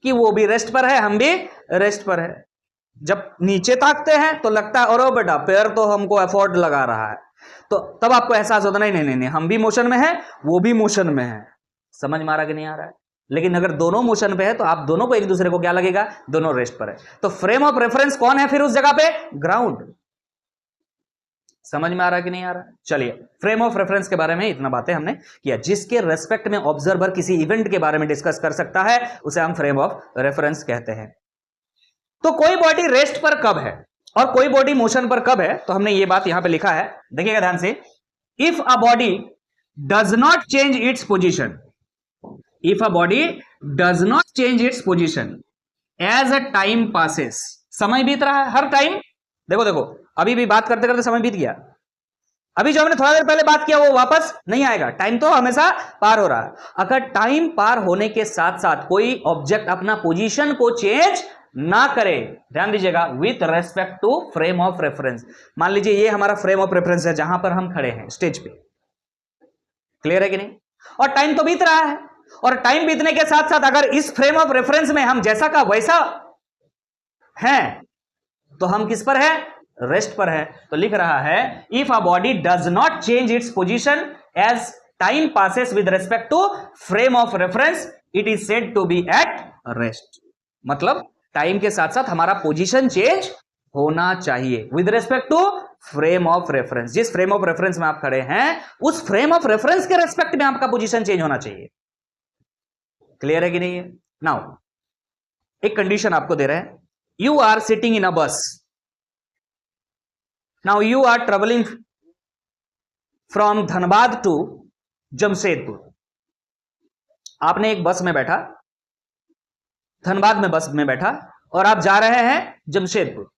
कि वो भी रेस्ट पर है, हम भी रेस्ट पर है। जब नीचे ताकते हैं तो लगता है अरे बेटा पैर तो हमको एफर्ट लगा रहा है, तो तब आपको एहसास होता नहीं नहीं नहीं नहीं, हम भी मोशन में है, वो भी मोशन में है। समझ में आ रहा कि नहीं आ रहा है? लेकिन अगर दोनों मोशन पे है तो आप दोनों को एक दूसरे को क्या लगेगा? दोनों रेस्ट पर है। तो फ्रेम ऑफ रेफरेंस कौन है फिर उस जगह पे? ग्राउंड। समझ में आ रहा है कि नहीं आ रहा? चलिए, फ्रेम ऑफ रेफरेंस के बारे में इतना बातें हमने किया। जिसके रेस्पेक्ट में ऑब्जर्वर किसी इवेंट के बारे में डिस्कस कर सकता है उसे हम फ्रेम ऑफ रेफरेंस कहते हैं। तो कोई बॉडी रेस्ट पर कब है? और कोई बॉडी मोशन पर कब है, तो हमने ये बात यहां पे लिखा है, देखिएगा ध्यान से, if a body does not change its position, if a body does not change its position as a time passes, समय बीत रहा है, हर टाइम, देखो देखो अभी भी बात करते करते समय बीत गया, अभी जो हमने थोड़ा देर पहले बात किया वो वापस नहीं आएगा, टाइम तो हमेशा पार हो रहा है। अगर टाइम पार होने के साथ साथ कोई ऑब्जेक्ट अपना पोजीशन को चेंज ना करे, ध्यान दीजिएगा, with respect to frame of reference, मान लीजिए ये हमारा फ्रेम ऑफ रेफरेंस है जहां पर हम खड़े हैं स्टेज पे, क्लियर है कि नहीं, और टाइम तो बीत रहा है, और टाइम बीतने के साथ साथ अगर इस फ्रेम ऑफ रेफरेंस में हम जैसा का वैसा हैं तो हम किस पर है, रेस्ट पर है। तो लिख रहा है if a body does not change its position as time passes with respect to frame of reference it is said to be at rest, मतलब टाइम के साथ साथ हमारा पोजीशन चेंज होना चाहिए with respect to frame of reference, जिस frame of reference में आप खड़े हैं उस फ्रेम ऑफ रेफरेंस के रेस्पेक्ट में आपका पोजीशन चेंज होना चाहिए, क्लियर है कि नहीं है। नाउ एक कंडीशन आपको दे रहे हैं, you are sitting in a bus, now you are travelling from Dhanbad to Jamshedpur, आपने एक बस में बैठा, धनबाद में बस में बैठा और आप जा रहे हैं जमशेदपुर,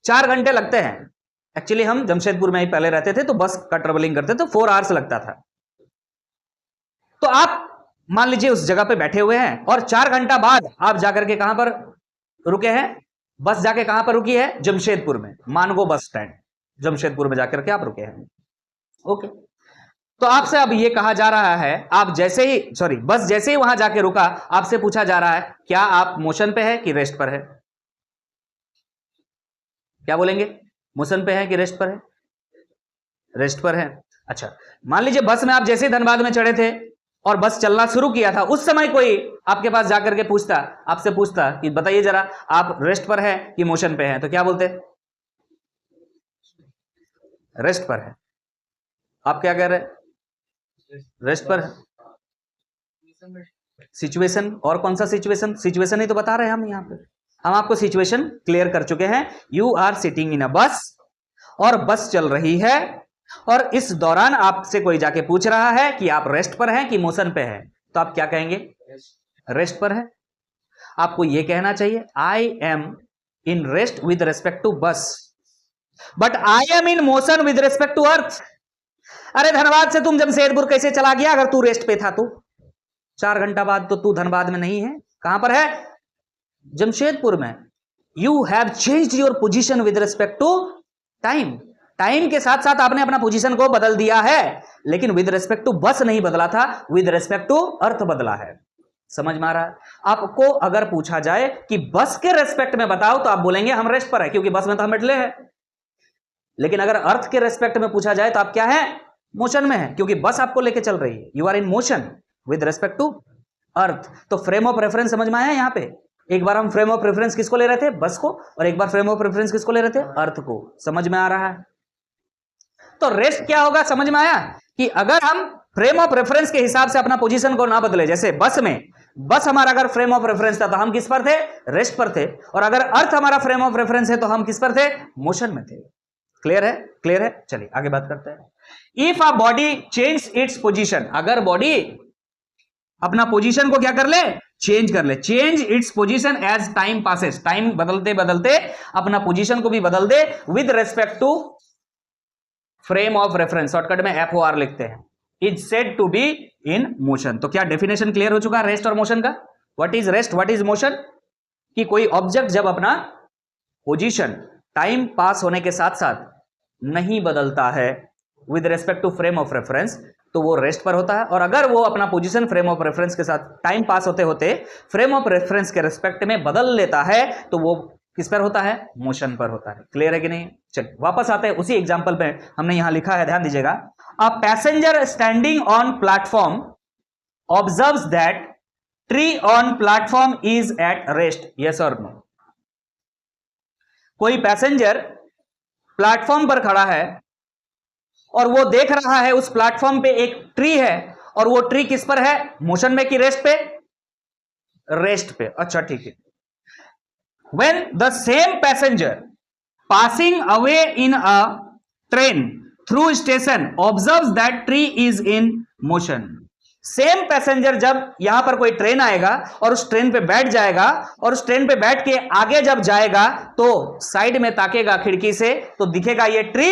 4 घंटे लगते हैं, एक्चुअली हम जमशेदपुर में ही पहले रहते थे तो बस का ट्रेवलिंग करते तो 4 आवर्स लगता था, तो आप मान लीजिए उस जगह पे बैठे हुए हैं और 4 घंटा बाद आप जाकर के कहां पर रुके हैं, बस जाके कहां पर रुकी है, जमशेदपुर में, मानगो बस स्टैंड, जमशेदपुर में जाकर के आप रुके हैं, ओके। तो आपसे अब ये कहा जा रहा है, आप जैसे ही बस जैसे ही वहां जाके रुका, आपसे पूछा जा रहा है क्या आप मोशन पे है कि रेस्ट पर है, क्या बोलेंगे, मोशन पे है कि रेस्ट पर है, रेस्ट पर है। अच्छा, मान लीजिए बस में आप जैसे ही धनबाद में चढ़े थे और बस चलना शुरू किया था, उस समय कोई आपके पास जाकर के पूछता, आपसे पूछता कि बताइए जरा आप रेस्ट पर है कि मोशन पे है, तो क्या बोलते, रेस्ट पर है। आप क्या कह रहे हैं, रेस्ट पर है। सिचुएशन, और कौन सा सिचुएशन, सिचुएशन ही तो बता रहे हैं हम, यहां पे हम आपको सिचुएशन क्लियर कर चुके हैं, you are sitting in a बस और बस चल रही है और इस दौरान आपसे कोई जाके पूछ रहा है कि आप रेस्ट पर हैं कि मोशन पे हैं, तो आप क्या कहेंगे, रेस्ट पर है। आपको यह कहना चाहिए I am in rest with respect to bus but I am in motion with respect to earth. अरे धनबाद से तुम जमशेदपुर कैसे चला गया अगर तू रेस्ट पे था, तो 4 घंटा बाद तो तू धनबाद में नहीं है, कहां पर है, जमशेदपुर में। You have changed your position with respect to time, time के साथ साथ आपने अपना पोजीशन को बदल दिया है, लेकिन विद रेस्पेक्ट टू बस नहीं बदला था, विद रेस्पेक्ट टू अर्थ बदला है। समझ में आ रहा है। आपको अगर पूछा जाए कि बस के रेस्पेक्ट में बताओ तो आप बोलेंगे हम रेस्ट पर है क्योंकि बस में तो हम बैठे हैं, लेकिन अगर अर्थ के रेस्पेक्ट में पूछा जाए तो आप क्या है, मोशन में है क्योंकि बस आपको लेके चल रही है, you are in motion with respect to earth. तो फ्रेम ऑफ रेफरेंस समझ में आया यहां पे, एक बार हम फ्रेम ऑफ रेफरेंस किसको ले रहे थे, बस को, और एक बार फ्रेम ऑफ रेफरेंस किसको ले रहे थे, अर्थ को। समझ में आ रहा है। तो रेस्ट क्या होगा, समझ में आया कि अगर हम फ्रेम ऑफ रेफरेंस के हिसाब से अपना पोजीशन को ना बदले, जैसे बस में, बस हमारा अगर फ्रेम ऑफ रेफरेंस था तो हम किस पर थे, रेस्ट पर थे, और अगर अर्थ हमारा फ्रेम ऑफ रेफरेंस है तो हम किस पर थे, मोशन में थे। क्लियर है, क्लियर है। चलिए आगे बात करते हैं। If a body change its position, अगर बॉडी अपना पोजीशन को क्या कर ले, चेंज कर ले, change its position as time passes, time बदलते बदलते अपना पोजीशन को भी बदल दे with respect to frame of reference, shortcut में FOR लिखते हैं, is said to be in motion. तो क्या डेफिनेशन क्लियर हो चुका है रेस्ट और मोशन का, what is rest, what is motion, कि कोई ऑब्जेक्ट जब अपना पोजीशन टाइम पास होने के साथ साथ नहीं बदलता है with respect to frame of reference तो वो रेस्ट पर होता है, और अगर वो अपना पोजीशन फ्रेम ऑफ रेफरेंस के साथ टाइम पास होते होते फ्रेम ऑफ रेफरेंस के रेस्पेक्ट में बदल लेता है तो वो किस पर होता है, मोशन पर होता है। क्लियर है कि नहीं। चलिए वापस आते हैं उसी एग्जांपल पे, हमने यहां लिखा है, ध्यान दीजिएगा, a passenger standing on platform observes that tree on platform is at rest, yes और नो। कोई पैसेंजर प्लेटफॉर्म पर खड़ा है और वो देख रहा है उस प्लेटफॉर्म पे एक ट्री है, और वो ट्री किस पर है, मोशन में कि रेस्ट पे, रेस्ट पे। अच्छा ठीक है। When the same passenger passing away in a train through station observes that tree is in motion. Same passenger जब यहां पर कोई ट्रेन आएगा और उस ट्रेन पे बैठ जाएगा और उस ट्रेन पे बैठ के आगे जब जाएगा तो साइड में ताकेगा खिड़की से तो दिखेगा ये ट्री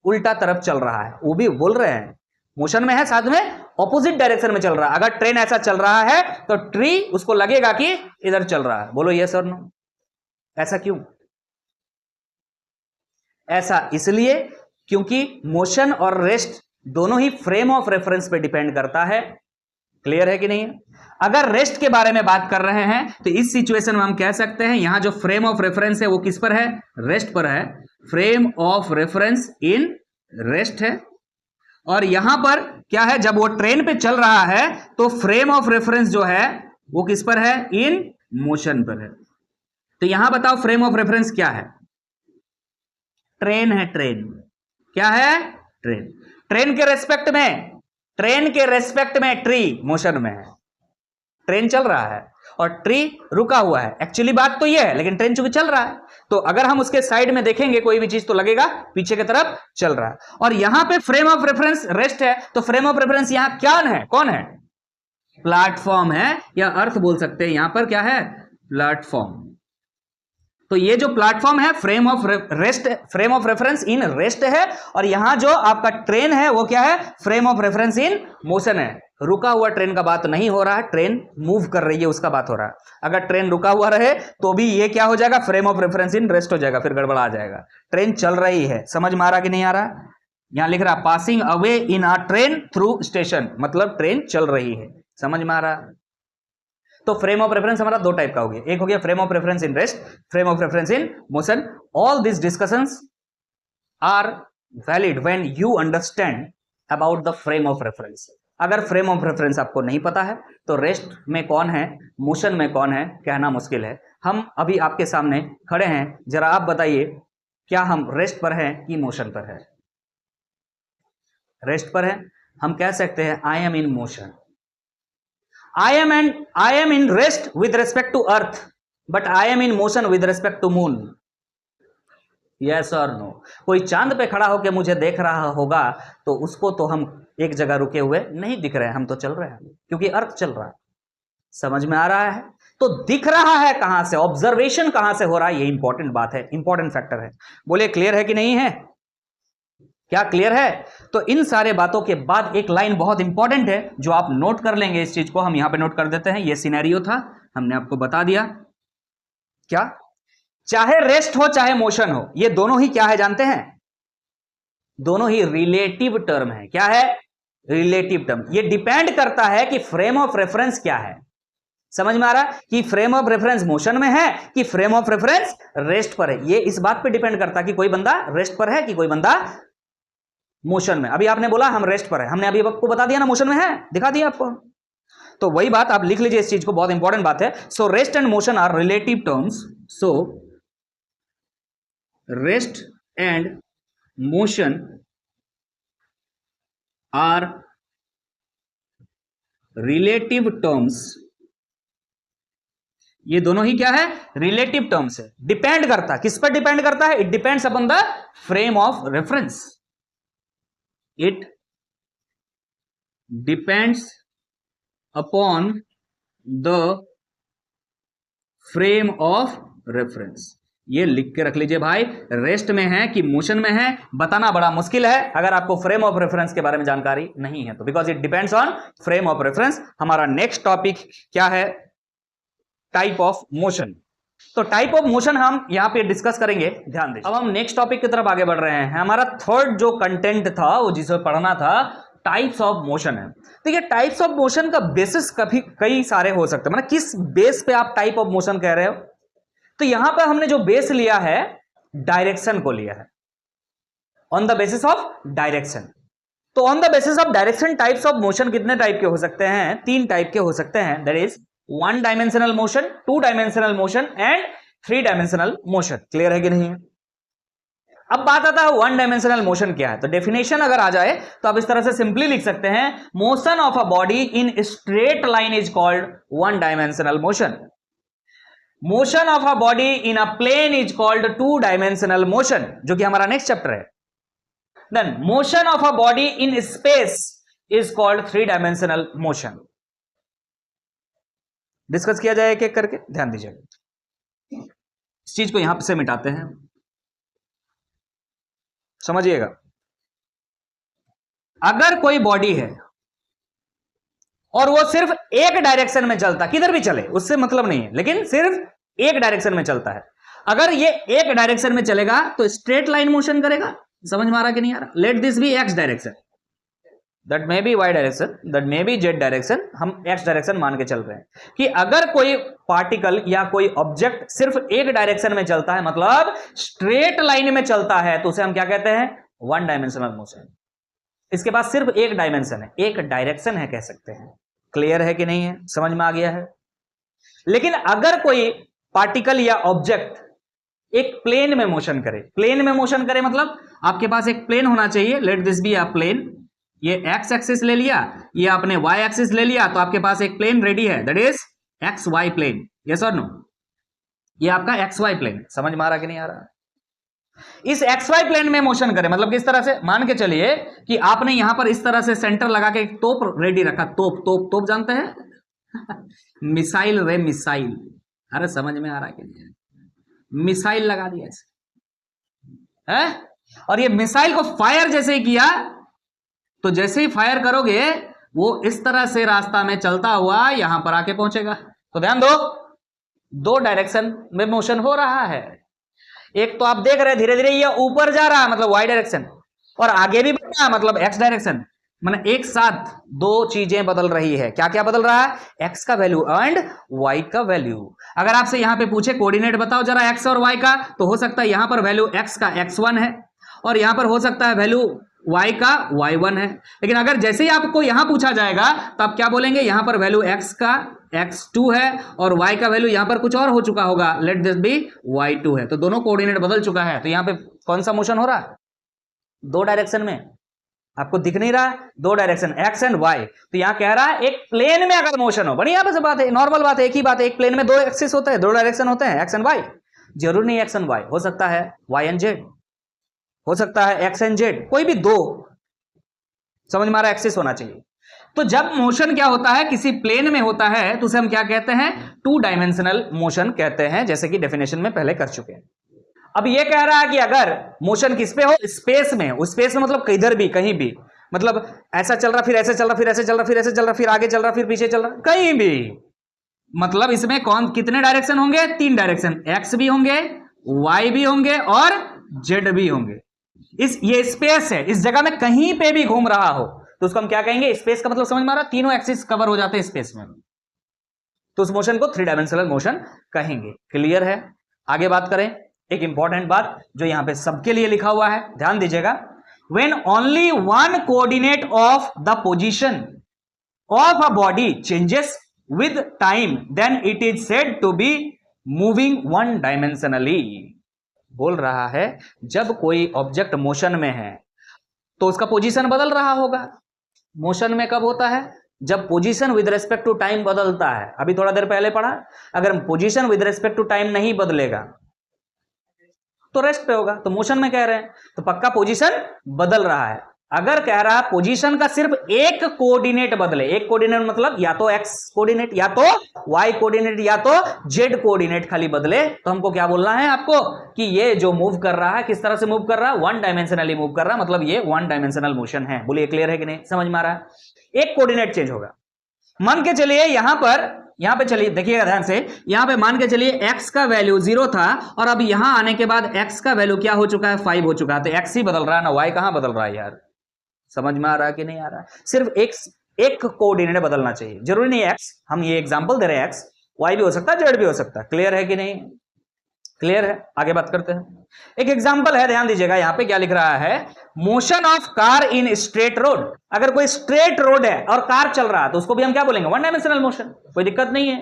उल्टा तरफ चल रहा है. वो भी बोल रहे हैं मोशन में है, साथ में ऑपोजिट डायरेक्शन में चल रहा है. अगर ट्रेन ऐसा चल रहा है तो ट्री उसको लगेगा कि इधर चल रहा है. बोलो यस और नो. ऐसा क्यों? ऐसा इसलिए क्योंकि मोशन और रेस्ट दोनों ही फ्रेम ऑफ रेफरेंस पे डिपेंड करता है. क्लियर है कि नहीं? अगर रेस्ट के बारे में बात कर रहे हैं तो इस सिचुएशन में हम कह सकते हैं यहां जो फ्रेम ऑफ रेफरेंस है वो किस पर है? रेस्ट पर है. Frame of reference in rest है. और यहां पर क्या है? जब वो ट्रेन पे चल रहा है तो फ्रेम ऑफ रेफरेंस जो है वो किस पर है? इन मोशन पर है. तो यहां बताओ फ्रेम ऑफ रेफरेंस क्या है? ट्रेन है. ट्रेन क्या है? ट्रेन. ट्रेन के रेस्पेक्ट में ट्री मोशन में है. ट्रेन चल रहा है और ट्री रुका हुआ है. एक्चुअली बात तो यह है, लेकिन ट्रेन चूंकि चल रहा है तो अगर हम उसके साइड में देखेंगे कोई भी चीज तो लगेगा पीछे की तरफ चल रहा है. और यहां पे फ्रेम ऑफ रेफरेंस रेस्ट है तो फ्रेम ऑफ रेफरेंस यहां क्या है? कौन है? प्लेटफॉर्म है, या अर्थ बोल सकते हैं. यहां पर क्या है? प्लेटफॉर्म. तो ये जो प्लेटफॉर्म है frame of reference in rest है. और यहां जो आपका ट्रेन है वो क्या है? Frame of reference in motion है. रुका हुआ ट्रेन का बात नहीं हो रहा है, ट्रेन मूव कर रही है उसका बात हो रहा है. अगर ट्रेन रुका हुआ रहे तो भी ये क्या हो जाएगा? Frame of reference in rest हो जाएगा, फिर गड़बड़ा आ जाएगा. ट्रेन चल रही है. समझ में आ रहा कि नहीं आ रहा? यहां लिख रहा passing away in a train through station, मतलब ट्रेन चल रही है. समझ में आ रहा? तो फ्रेम ऑफ रेफरेंस हमारा दो टाइप का हो गया. एक हो गया frame of reference in rest, frame of reference in motion. All this discussions are valid when you understand about the frame of reference. अगर फ्रेम ऑफ रेफरेंस आपको नहीं पता है तो रेस्ट में कौन है, मोशन में कौन है, कहना मुश्किल है. हम अभी आपके सामने खड़े हैं, जरा आप बताइए क्या हम रेस्ट पर हैं कि मोशन पर है? रेस्ट पर है. हम कह सकते हैं आई am in motion. I am in rest with respect to earth, but I am in motion with respect to moon. Yes or no? कोई चांद पे खड़ा होकर मुझे देख रहा होगा तो उसको तो हम एक जगह रुके हुए नहीं दिख रहे हैं, हम तो चल रहे हैं क्योंकि अर्थ चल रहा है. समझ में आ रहा है? तो दिख रहा है कहां से, ऑब्जर्वेशन कहां से हो रहा है, ये इंपॉर्टेंट बात है, इंपॉर्टेंट फैक्टर है. बोले क्लियर है कि नहीं है? क्या क्लियर है? तो इन सारे बातों के बाद एक लाइन बहुत इंपॉर्टेंट है जो आप नोट कर लेंगे. इस चीज को हम यहां पे नोट कर देते हैं. ये सिनेरियो था, हमने आपको बता दिया. क्या? चाहे रेस्ट हो चाहे मोशन हो, ये दोनों ही क्या है जानते हैं? दोनों ही रिलेटिव टर्म है. क्या है? Relative term. ये डिपेंड करता है कि फ्रेम ऑफ रेफरेंस क्या है. समझ में आ रहा है कि फ्रेम ऑफ रेफरेंस मोशन में है कि फ्रेम ऑफ रेफरेंस रेस्ट पर है. ये इस बात पे डिपेंड करता है कि कोई बंदा रेस्ट पर है कि कोई बंदा मोशन में. अभी आपने बोला हम रेस्ट पर है, हमने अभी आपको बता दिया ना मोशन में है, दिखा दिया आपको. तो वही बात आप लिख लीजिए इस चीज को, बहुत इंपॉर्टेंट बात है. So rest and motion are relative terms. So rest and motion are relative terms. ये दोनों ही क्या है? रिलेटिव टर्म्स है. डिपेंड करता है किस पर? डिपेंड करता है, it depends upon the frame of reference. It depends upon the frame of reference. ये लिख के रख लीजिए भाई. रेस्ट में है कि मोशन में है बताना बड़ा मुश्किल है अगर आपको फ्रेम ऑफ रेफरेंस के बारे में जानकारी नहीं है तो, because it depends on frame of reference. हमारा नेक्स्ट टॉपिक क्या है? Type of motion. तो टाइप ऑफ मोशन हम यहां पे डिस्कस करेंगे, ध्यान दीजिए. अब हम नेक्स्ट टॉपिक की तरफ आगे बढ़ रहे हैं. हमारा थर्ड जो कंटेंट था वो जिसे पढ़ना था टाइप्स ऑफ मोशन है. देखिए टाइप्स ऑफ मोशन का बेसिस कभी कई सारे हो सकते हैं, मतलब किस बेस पे आप टाइप ऑफ मोशन कह रहे हो. तो यहां पर हमने जो बेस लिया है डायरेक्शन को लिया है, on the basis of direction. तो on the basis of direction types of motion कितने टाइप के हो सकते हैं? 3 टाइप के हो सकते हैं. That is 1 dimensional motion, 2 dimensional motion and 3 dimensional motion. Clear है कि नहीं? अब बात आता है 1 डायमेंशनल मोशन क्या है. तो डेफिनेशन अगर आ जाए तो आप इस तरह से सिंपली लिख सकते हैं, motion of a body in straight line is called 1 dimensional motion. Motion of a body in a plane is called two dimensional motion, जो कि हमारा नेक्स्ट चैप्टर है। Then motion of a body in space is called three dimensional motion. डिस्कस किया जाए एक एक करके, ध्यान दीजिएगा। इस चीज को यहां से मिटाते हैं, समझिएगा। अगर कोई बॉडी है और वो सिर्फ एक डायरेक्शन में चलता, किधर भी चले उससे मतलब नहीं है, लेकिन सिर्फ एक डायरेक्शन में चलता है, अगर ये एक डायरेक्शन में चलेगा तो स्ट्रेट लाइन मोशन करेगा। समझ में आ रहा कि नहीं आ रहा? Let this be x direction, that may be y direction, that may be z direction, हम एक्स डायरेक्शन मान के चल रहे हैं कि अगर कोई पार्टिकल या कोई ऑब्जेक्ट सिर्फ एक डायरेक्शन में चलता है, मतलब स्ट्रेट लाइन में चलता है, तो उसे हम क्या कहते हैं? One dimensional motion. इसके पास सिर्फ एक डायमेंशन है, एक डायरेक्शन है, कह सकते हैं। क्लियर है कि नहीं है? समझ में आ गया है? लेकिन अगर कोई पार्टिकल या ऑब्जेक्ट एक प्लेन में मोशन करे, प्लेन में मोशन करे मतलब आपके पास एक प्लेन होना चाहिए। Let this be a plane, ये एक्स एक्सिस ले लिया, ये आपने वाई एक्सिस ले लिया, तो आपके पास एक प्लेन रेडी है, that is x y plane. Yes और नो? ये आपका एक्स वाई प्लेन। समझ में आ रहा कि नहीं आ रहा? इस एक्स वाई प्लेन में मोशन करे मतलब किस तरह से? मान के चलिए कि आपने यहां पर इस तरह से सेंटर लगा के एक तोप रेडी रखा। तोप तोप तोप जानते हैं? मिसाइल रे मिसाइल। अरे समझ में आ रहा कि नहीं? मिसाइल लगा दिया ऐसे है, और ये मिसाइल को फायर जैसे ही किया, तो जैसे ही फायर करोगे वो इस तरह से रास्ता में चलता हुआ यहां पर आके पहुंचेगा। तो ध्यान दो, दो डायरेक्शन में मोशन हो रहा है। एक तो आप देख रहे हैं धीरे धीरे ये ऊपर जा रहा है मतलब वाई डायरेक्शन, और आगे भी बढ़ रहा है मतलब एक्स डायरेक्शन। मतलब एक साथ दो चीजें बदल रही है। क्या क्या बदल रहा है? एक्स का वैल्यू एंड वाई का वैल्यू। अगर आपसे यहां पे पूछे कोऑर्डिनेट बताओ जरा एक्स और वाई का, तो हो सकता है यहां पर वैल्यू एक्स का x1 है और यहां पर हो सकता है वैल्यू y का y1 है। लेकिन अगर जैसे ही आपको यहां पूछा जाएगा तो आप क्या बोलेंगे? यहां पर वैल्यू x का x2 है और y का वैल्यू यहां पर कुछ और हो चुका होगा, लेट दिस बी y2 है। तो दोनों कोऑर्डिनेट बदल चुका है। तो यहां पे कौन सा मोशन हो रहा है? दो डायरेक्शन में। आपको दिख नहीं रहा? दो डायरेक्शन x एंड y। तो यहां कह रहा है एक प्लेन में अगर मोशन हो, बढ़िया बस बात है, नॉर्मल बात है, एक ही बात है। एक प्लेन में दो एक्सिस होते हैं, दो डायरेक्शन होते हैं, x एंड y। जरूर नहीं x एंड y, हो सकता है y एंड z, हो सकता है x एंड z, कोई भी दो, समझ में आ रहा है, एक्सिस होना चाहिए। तो जब मोशन क्या होता है, किसी प्लेन में होता है, तो उसे हम क्या कहते हैं? टू डायमेंशनल मोशन कहते हैं, जैसे कि डेफिनेशन में पहले कर चुके हैं। अब ये कह रहा है कि अगर मोशन किस पे हो? स्पेस में हो। स्पेस में मतलब किधर भी, कहीं भी, मतलब ऐसा चल रहा, फिर ऐसे चल रहा, फिर ऐसे चल रहा, फिर ऐसे चल रहा, फिर आगे चल रहा, फिर पीछे चल रहा, कहीं भी। मतलब इसमें कौन कितने डायरेक्शन होंगे? तीन डायरेक्शन, एक्स भी होंगे, वाई भी होंगे और जेड भी होंगे। ये स्पेस है, इस जगह में कहीं पे भी घूम रहा हो तो उसको हम क्या कहेंगे? स्पेस का मतलब समझ में आ रहा? तीनों एक्सिस कवर हो जाते हैं स्पेस में, तो उस मोशन को थ्री डायमेंशनल मोशन कहेंगे। क्लियर है? आगे बात करें, एक इंपॉर्टेंट बात जो यहां पे सबके लिए लिखा हुआ है, ध्यान दीजिएगा। When only one coordinate of the position of a body changes with time then it is said to be moving one dimensionally. बोल रहा है जब कोई ऑब्जेक्ट मोशन में है तो उसका पोजीशन बदल रहा होगा। मोशन में कब होता है? जब position with respect to time बदलता है। अभी थोड़ा देर पहले पढ़ा, अगर position with respect to time नहीं बदलेगा तो रेस्ट पे होगा। तो मोशन में कह रहे हैं तो पक्का पोजीशन बदल रहा है। अगर कह रहा है पोजीशन का सिर्फ एक कोऑर्डिनेट बदले, एक कोऑर्डिनेट मतलब या तो एक्स कोऑर्डिनेट या तो वाई कोऑर्डिनेट या तो जेड कोऑर्डिनेट खाली बदले, तो हमको क्या बोलना है आपको? कि ये जो मूव कर रहा है किस तरह से मूव कर रहा है? वन डायमेंशनली मूव कर रहा है, मतलब ये वन डायमेंशनल मोशन है। बोलिए क्लियर है कि नहीं? समझ में आ रहा है? एक कोऑर्डिनेट चेंज होगा। मान के चलिए यहां पे चलिए देखिएगा ध्यान से, यहां पे मान के चलिए x का वैल्यू 0 था और अब यहां आने के बाद x का वैल्यू क्या हो चुका है? 5 हो चुका है। तो x ही बदल रहा है ना, y कहां बदल रहा है यार? समझ में आ रहा है कि नहीं आ रहा है? सिर्फ एक कोऑर्डिनेट बदलना चाहिए, जरूरी नहीं x, हम ये एग्जांपल दे रहे हैं, x y भी हो सकता है, z भी हो सकता है। क्लियर है कि नहीं? क्लियर है? आगे बात करते हैं। एक एग्जांपल है, ध्यान दीजिएगा, यहां पे क्या लिख रहा है? Motion of car in straight road. अगर कोई स्ट्रेट रोड है और कार चल रहा है तो उसको भी हम क्या बोलेंगे? वन डायमेंशनल मोशन, कोई दिक्कत नहीं है।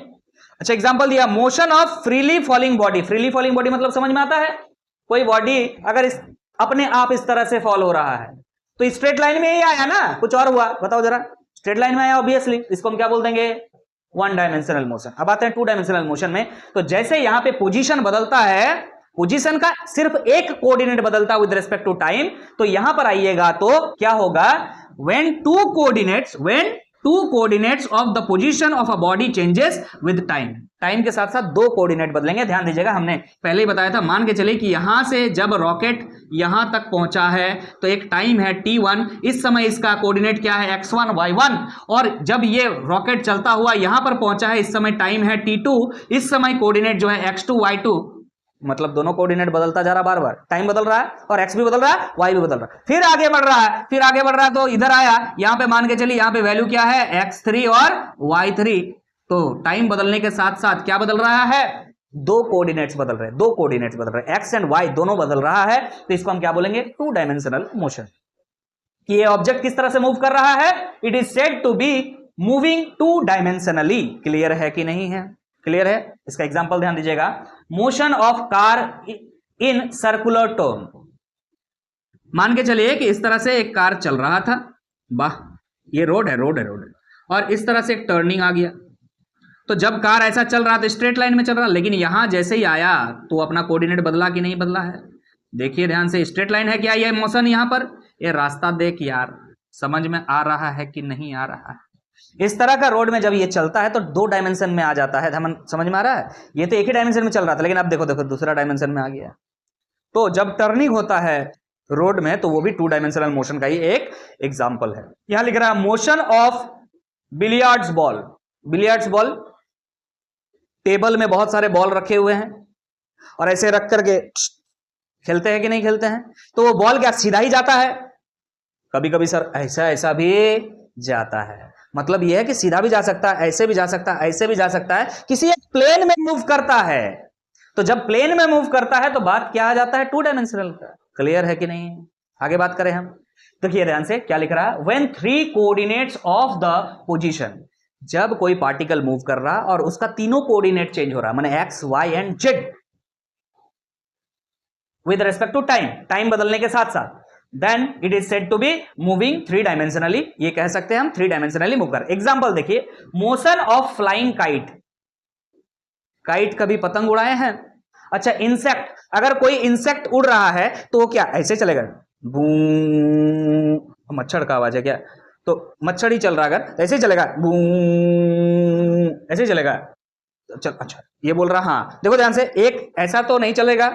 अच्छा एग्जांपल दिया, motion of freely falling body. Freely falling body मतलब समझ में आता है? कोई बॉडी अगर अपने आप इस तरह से फॉल हो रहा है तो स्ट्रेट लाइन में ही आया ना, कुछ और हुआ? बताओ जरा। स्ट्रेट लाइन में आया ऑब्वियसली, इसको हम क्या बोल देंगे? One dimensional motion. अब आते हैं टू डायमेंशनल मोशन में। तो जैसे यहां पे पोजीशन बदलता है, पोजीशन का सिर्फ एक कोऑर्डिनेट बदलता है विद रिस्पेक्ट टू टाइम, तो यहां पर आइएगा तो क्या होगा, when two coordinates of the position of a body changes with time, time के साथ साथ दो कोऑर्डिनेट बदलेंगे। ध्यान दीजिएगा, हमने पहले ही बताया था, मान के चलिए कि यहां से जब रॉकेट यहां तक पहुंचा है तो एक टाइम है t1, इस समय इसका कोऑर्डिनेट क्या है x1 y1, और जब ये रॉकेट चलता हुआ यहां पर पहुंचा है इस समय टाइम है t2, इस समय कोऑर्डिनेट जो है x2 y2, मतलब दोनों कोऑर्डिनेट बदलता जा रहा, बार बार टाइम बदल रहा है और एक्स भी बदल रहा है, वाई भी बदल रहा है, फिर आगे बढ़ रहा है, फिर आगे बढ़ रहा है तो इधर आया, यहां पे मान के चलिए यहां पे वैल्यू क्या है x3 और y3, तो टाइम बदलने के साथ साथ क्या बदल रहा है, दो कोऑर्डिनेट्स बदल रहे हैं, दो कोऑर्डिनेट्स बदल रहे हैं, एक्स एंड वाई दोनों बदल रहा है, तो इसको हम क्या बोलेंगे, टू डायमेंशनल मोशन। कि ये ऑब्जेक्ट किस तरह से मूव कर रहा है, it is said to be moving two dimensionally. Clear है कि नहीं है, क्लियर है। इसका एग्जांपल ध्यान दीजिएगा, motion of car in circular term. मान के चलिए कि इस तरह से एक कार चल रहा था, वाह ये रोड है, और इस तरह से एक टर्निंग आ गया, तो जब कार ऐसा चल रहा था स्ट्रेट लाइन में चल रहा, लेकिन यहां जैसे ही आया तो अपना कोऑर्डिनेट बदला कि नहीं बदला है, देखिए ध्यान से, स्ट्रेट लाइन है क्या ये मोशन, यहां पर ये रास्ता देख यार, समझ में आ रहा है कि नहीं आ रहा है। इस तरह का रोड में जब ये चलता है तो दो डायमेंशन में आ जाता है, समझ में आ रहा है। ये तो एक ही डायमेंशन में चल रहा था, लेकिन अब देखो दूसरा डायमेंशन में आ गया। तो जब टर्निंग होता है रोड में तो वो भी टू डायमेंशनल मोशन का ही एक एग्जांपल है। यहां लिख रहा है motion of billiards ball. Billiards ball, table में बहुत सारे बॉल रखे हुए हैं और ऐसे रख करके खेलते हैं कि नहीं खेलते हैं, तो वो बॉल क्या सीधा ही जाता है, कभी कभी सर ऐसा भी जाता है। मतलब यह है कि सीधा भी जा सकता है, ऐसे भी जा सकता है, ऐसे भी जा सकता है, किसी एक प्लेन में मूव करता है। तो जब प्लेन में मूव करता है तो बात क्या आ जाता है, टू डायमेंशनल का। क्लियर है कि नहीं, आगे बात करें हम। देखिए ध्यान से क्या लिख रहा है, when three coordinates of the position, जब कोई पार्टिकल मूव कर रहा और उसका तीनों कोऑर्डिनेट चेंज हो रहा, माने x y and z, with respect to time, time बदलने के साथ साथ, then it is said to be moving three dimensionally. ये कह सकते हैं हम थ्री डायमेंशनली मूव कर। एग्जांपल देखिए, motion of flying kite. Kite कभी पतंग उड़ाए हैं? अच्छा, इंसेक्ट, अगर कोई इंसेक्ट उड़ रहा है तो वो क्या ऐसे चलेगा, बू, मच्छर का आवाज है क्या, तो मच्छर ही चल रहा अगर ऐसे ही चलेगा, बू ऐसे ही चलेगा, चल अच्छा ये बोल रहा, हाँ देखो ध्यान से, एक ऐसा तो नहीं चलेगा,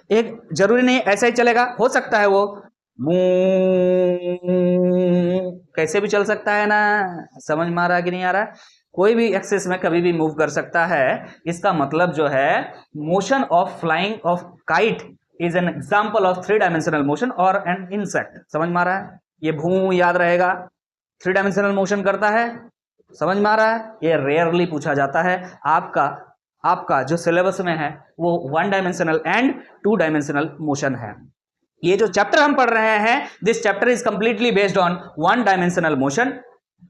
एक जरूरी नहीं ऐसा ही चलेगा, हो सकता है वो कैसे भी चल सकता है ना, समझ में आ रहा है कि नहीं आ रहा है। कोई भी एक्सिस में कभी भी मूव कर सकता है। इसका मतलब जो है motion of flying of kite is an example of three dimensional motion और एन इंसेक्ट। समझ में आ रहा है, ये भू याद रहेगा, थ्री डायमेंशनल मोशन करता है, समझ में आ रहा है। ये रेयरली पूछा जाता है, आपका जो सिलेबस में है वो one dimensional and to dimensional motion है। ये जो चैप्टर हम पढ़ रहे हैं, this chapter is completely based on one dimensional motion,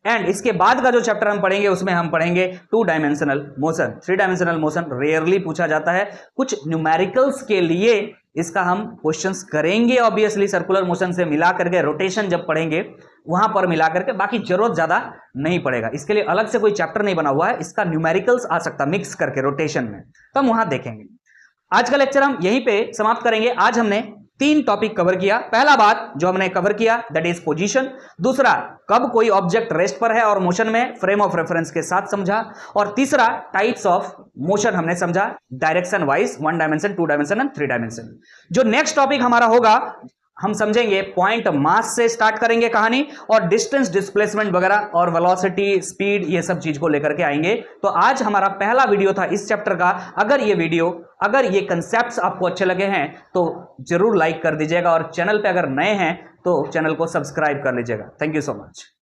and इसके बाद का जो चैप्टर हम पढ़ेंगे उसमें हम पढ़ेंगे to dimensional motion. Three dimensional motion rarely पूछा जाता है, कुछ न्यूमेरिकल्स के लिए इसका हम क्वेश्चंस करेंगे ऑब्वियसली, सर्कुलर मोशन से मिला करके, रोटेशन जब पढ़ेंगे वहां पर मिला करके, बाकी जरूरत ज्यादा नहीं पड़ेगा। इसके लिए अलग से कोई चैप्टर नहीं बना हुआ है, इसका न्यूमेरिकल्स आ सकता मिक्स करके रोटेशन में, तो हम वहां देखेंगे। आज का लेक्चर हम यहीं पे समाप्त करेंगे। आज हमने तीन टॉपिक कवर किया। पहला बात जो हमने कवर किया दैट इज पोजीशन, दूसरा कब कोई ऑब्जेक्ट रेस्ट पर है और मोशन में, फ्रेम ऑफ रेफरेंस के साथ समझा, और तीसरा टाइप्स ऑफ मोशन हमने समझा, direction wise, one dimension, two dimension and three dimension. जो नेक्स्ट टॉपिक हमारा होगा, हम समझेंगे पॉइंट मास से स्टार्ट करेंगे कहानी, और डिस्टेंस, डिस्प्लेसमेंट वगैरह, और वेलोसिटी, स्पीड, ये सब चीज को लेकर के आएंगे। तो आज हमारा पहला वीडियो था इस चैप्टर का। अगर ये कंसेप्ट्स आपको अच्छे लगे हैं तो जरूर लाइक कर दीजिएगा, और चैनल पे अगर नए हैं तो चैनल को सब्सक्राइब कर लीजिएगा। Thank you so much.